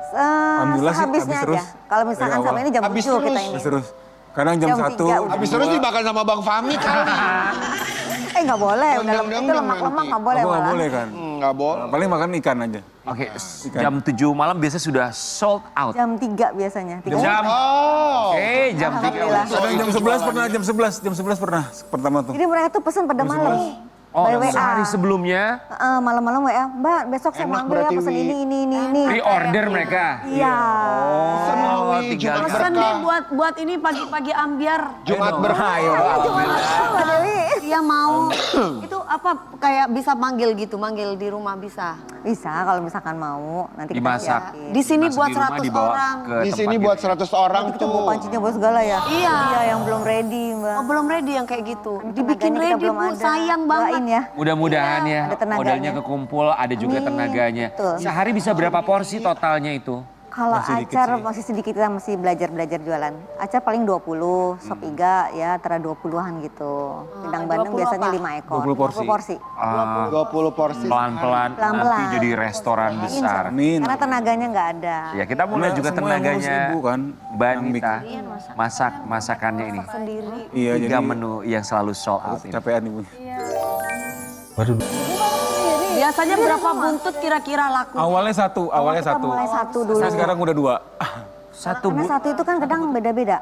Alhamdulillah sih, Habisnya habis aja. terus. Kalau misalkan Dari sama awal. ini jam Habis 7 kita terus. ini. Terus. Kadang jam Jam 1. 3 udah. Habis terus dimakan sama Bang Fahmi kali. Nggak boleh, udah Undang-undang itu lemak-lemak nanti. nggak boleh Aku nggak malah. boleh kan. Nggak boleh. Paling makan ikan aja. Oke, jam 7 malam biasa sudah sold out. Jam 3 biasanya. 3 Jam. Oh. Oke, jam 3. Kadang jam 11 pernah, jam 11 pernah pertama tuh. Jadi mereka tuh pesan pada malam. Oh, By WA. sehari sebelumnya Malam-malam WA, Mbak besok saya Enak mau ambil ya berarti, pesan Wi. ini. pre-order mereka. Iya. Oh, Wi, tinggal Jumat Pesan deh berkah. buat ini pagi-pagi ambiar. Jumat berkah. Mbak Dewi. Iya mau. Itu apa kayak bisa manggil gitu, manggil di rumah bisa. Bisa kalau misalkan mau. Nanti kita Dimasak. siapin. Di sini Dimasak buat di rumah, 100 dibawa orang. ke Di sini tempat buat gitu. 100 orang Kita bawa tuh. pancinya buat segala ya. Iya. Iya yang belum ready Mbak. Oh belum ready yang kayak gitu. Tenaganya Dibikin kita ready belum Bu, ada. sayang banget. Doain ya. Mudah-mudahan ya ada tenaganya. modalnya kekumpul, ada juga Amin. tenaganya. Betul. Sehari bisa berapa porsi totalnya itu? Kalau acar masih sedikit, kita masih belajar jualan. Acar paling 20, sop iga ya antara 20-an gitu. Pindang bandeng 20 biasanya apa? 5 ekor. 20 porsi. 20 porsi. 20 porsi. Pelan-pelan nanti Pelan-pelan. jadi restoran besar. Amin. Karena tenaganya nggak ada. Ya kita mulai juga Semua yang ngurus tenaganya ibu kan, Mbak yang Nita. Masak masakannya ini. Sendiri. Iya 3 jadi menu yang selalu sold out ini. capean ibu. Biasanya berapa buntut kira-kira laku? Awalnya satu. Kita mulai satu dulu. Saya sekarang udah 2. Karena satu itu kan kadang beda-beda.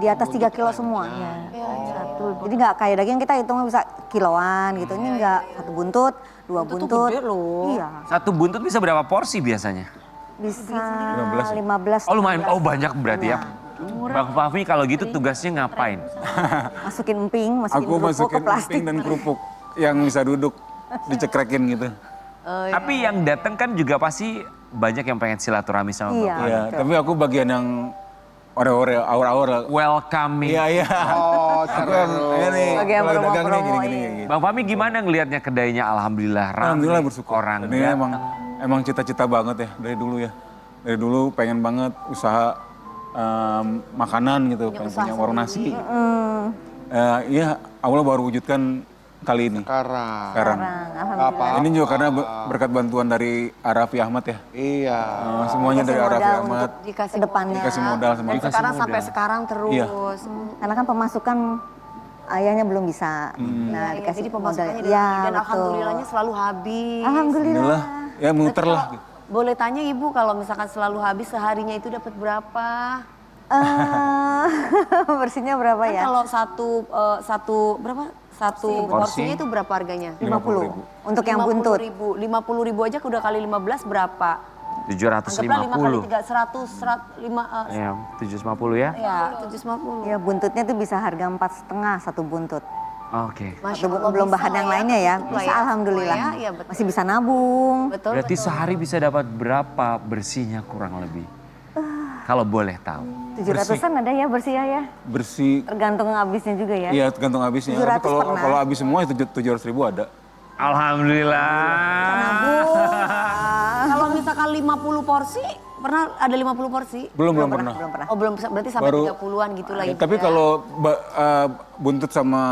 Di atas 3 kilo semua. Satu. Jadi nggak kayak daging kita hitungnya bisa kiloan gitu. Ini nggak satu buntut, 2 Itu tuh buntut. gede loh. Iya. Satu buntut bisa berapa porsi biasanya? Bisa 15. 15. Oh lumayan, oh banyak berarti ya. Bang Fahmi kalau gitu tugasnya ngapain? Masukin emping, masukin Aku kerupuk ke masukin plastik. emping dan kerupuk yang bisa duduk dicekrekin gitu. Tapi yang datang kan juga pasti banyak yang pengen silaturahmi sama Iya. Bapak. Iya, tapi aku bagian yang ore-ore, aura-aura. Welcoming. Iya, iya. Oh, Aku yang ini Bagian kalau promo-promo, dagangnya gini-gini iya. gitu. Bang Fahmi gimana ngelihatnya kedainya? Alhamdulillah ramai. Alhamdulillah bersyukur. Orang Ini datang. emang cita-cita banget ya dari dulu ya. Dari dulu pengen banget usaha makanan gitu, pengen punya warung nasi. Iya, Allah baru wujudkan kali ini. Sekarang. Alhamdulillah. Apa? Ini juga karena berkat bantuan dari Raffi Ahmad ya. Iya. Semuanya dari Dikasih Raffi modal Ahmad. Dikasih Kedepannya. Dikasih modal sama Dan sekarang sampai sekarang terus. Iya. Karena kan pemasukan ayahnya belum bisa. Nah, Iya, dikasih jadi modal. pemasukannya Iya, dan betul. alhamdulillahnya selalu habis. Alhamdulillah. Ya muter lah. Boleh tanya Ibu kalau misalkan selalu habis seharinya itu dapat berapa? Bersihnya berapa Kan ya? kalau satu porsinya itu berapa harganya? 50. Untuk yang buntut. 50.000 aja udah kali 15 berapa? 750. Anggaplah 5 kali 3, 100, Ya, 750 ya. ya 750. Ya buntutnya tuh bisa harga 4,5 satu buntut. Oke. Masya Allah, Belum bisa bahan lah yang ya. lainnya ya. Cukup lah Bisa ya. alhamdulillah. Oh ya, iya, betul. Masih bisa nabung. Betul, Berarti betul. sehari bisa dapat berapa bersihnya kurang lebih? Kalau boleh tahu. 700-an ada ya bersih ya. Bersih. Tergantung habisnya juga ya. Iya tergantung habisnya. 700 Tapi pernah. kalau habis semua itu 700.000 ada. Alhamdulillah. Kalau misalkan 50 porsi, pernah ada 50 porsi? Belum pernah. Belum pernah. Oh belum, berarti sampai Baru- 30-an gitu lah Ibu Tapi ya. kalau buntut sama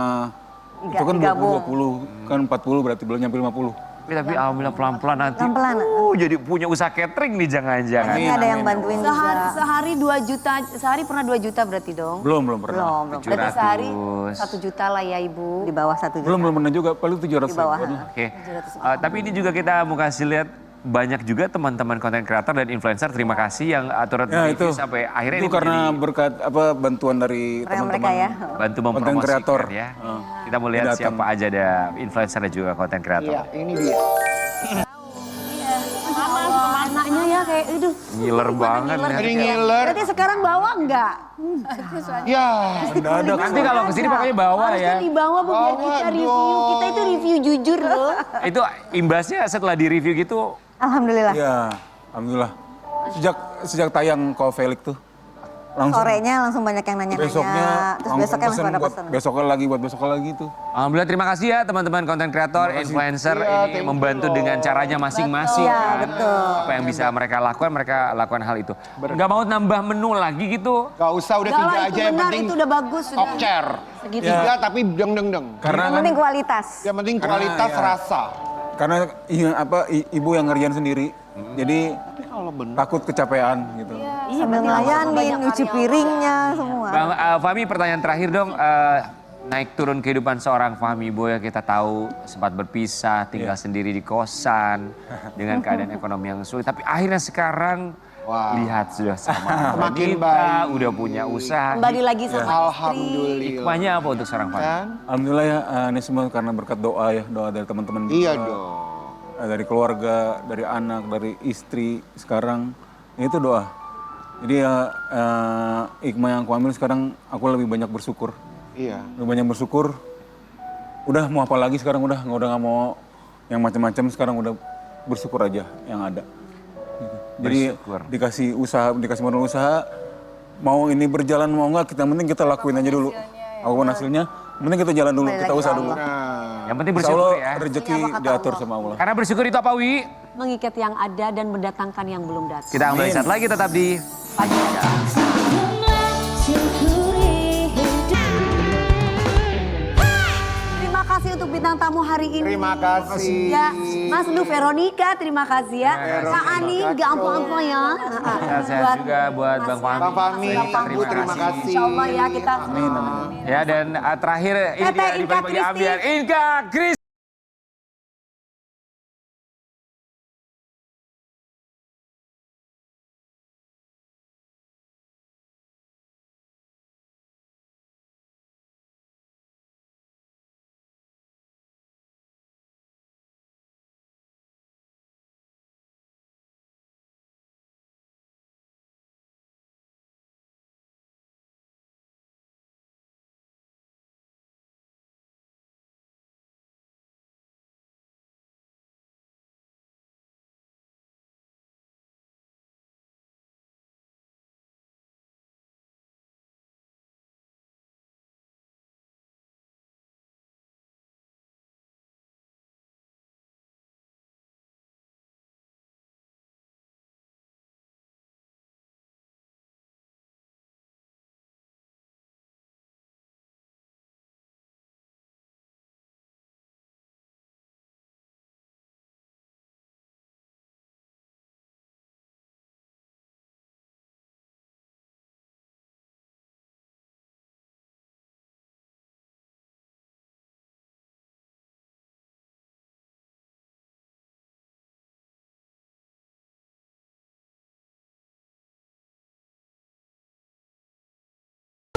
itu kan digabung. 20, kan 40 berarti belum nyampe 50. Tapi alhamdulillah pelan-pelan nanti. Pelan-pelan. Jadi punya usaha catering nih jangan-jangan. Ini ada yang bantuin juga. Sehari 2 juta, sehari pernah 2 juta berarti dong? Belum pernah. Belum. Berarti sehari 700. 1 juta lah ya Ibu. Di bawah 1 juta. Belum pernah juga, paling 700 Di bawah. Oke. Tapi ini juga kita mau kasih lihat banyak juga teman-teman konten kreator dan influencer terima kasih yang turut Ya review itu, sampai akhirnya itu ini karena menjadi berkat bantuan dari Mereka teman-teman. ya. bantu konten mempromosikan kreator. ya. Kita mau lihat Datang. siapa aja ada influencer dan juga konten kreator. Iya, ini dia. Anaknya ya kayak itu. Ngiler banget. Jadi ngiler. Berarti sekarang bawa enggak? Ya. Mendadak. Nanti kalau kesini pokoknya bawa Harusnya ya. dibawa Bu biar Bawa kita review. dong. Kita itu review jujur loh. Itu imbasnya setelah di review gitu. Alhamdulillah. Iya, alhamdulillah. Sejak tayang Ko Felix tuh. Langsung Sorenya langsung banyak yang nanya-nanya. besoknya Terus langsung besoknya pesen langsung ada buat pesan. besoknya lagi buat besoknya lagi tuh. Alhamdulillah terima kasih ya teman-teman konten kreator, influencer Iya, ini thank you membantu loh. dengan caranya masing-masing. Iya, kan. betul. Apa yang bisa mereka lakukan hal itu. Nggak mau nambah menu lagi gitu. Gak usah, udah Enggak 3 lah, aja itu yang benar, penting. itu udah bagus. Top chair. Segitu. 3 tapi deng. Karena Yang kan penting kualitas. Yang penting kualitas ya. rasa. karena ibu yang ngerjain sendiri. Jadi takut kecapean gitu. Sambil ngelayanin, nyuci piringnya, semua. Bang Fahmi pertanyaan terakhir dong. Naik turun kehidupan seorang Fahmi Boy yang kita tahu sempat berpisah, tinggal sendiri di kosan dengan keadaan ekonomi yang sulit. Tapi akhirnya sekarang lihat sudah sama Semakin wanita, baik. udah punya usaha. Kembali lagi sama istri. Alhamdulillah. Hikmahnya apa untuk seorang Fahmi? Kan? Alhamdulillah ya, ini semua karena berkat doa ya, doa dari teman-teman. Iya juga. dong. Dari keluarga, dari anak, dari istri sekarang itu doa. Jadi ya hikmah yang aku ambil sekarang aku lebih banyak bersyukur. Iya. Lebih banyak bersyukur. Udah mau apa lagi sekarang udah nggak mau yang macam-macam, sekarang udah bersyukur aja yang ada. Gitu. Jadi Bersyukur. dikasih usaha, dikasih modal usaha, mau ini berjalan mau enggak, penting kita lakuin aja dulu. Apapun hasilnya, penting kita jalan dulu, kita usaha dulu. Yang penting Insya bersyukur Allah ya. rezeki diatur sama Allah. Karena bersyukur itu apa Wi? Mengikat yang ada dan mendatangkan yang belum datang. Kita kembali saat lagi tetap di Pagi Muda. Terima kasih untuk bintang tamu hari ini. Terima kasih. Ya, Mas Lu Veronica, terima kasih ya. Kak Ani, gak ampun-ampun ya. sehat juga buat Bang Fahmi. Bang Fahmi, Terima terima kasih. kasih. Insya Allah ya kita. Ya dan terakhir ini Inka dia di pagi-pagi Kristi. ambiar Inka Kris.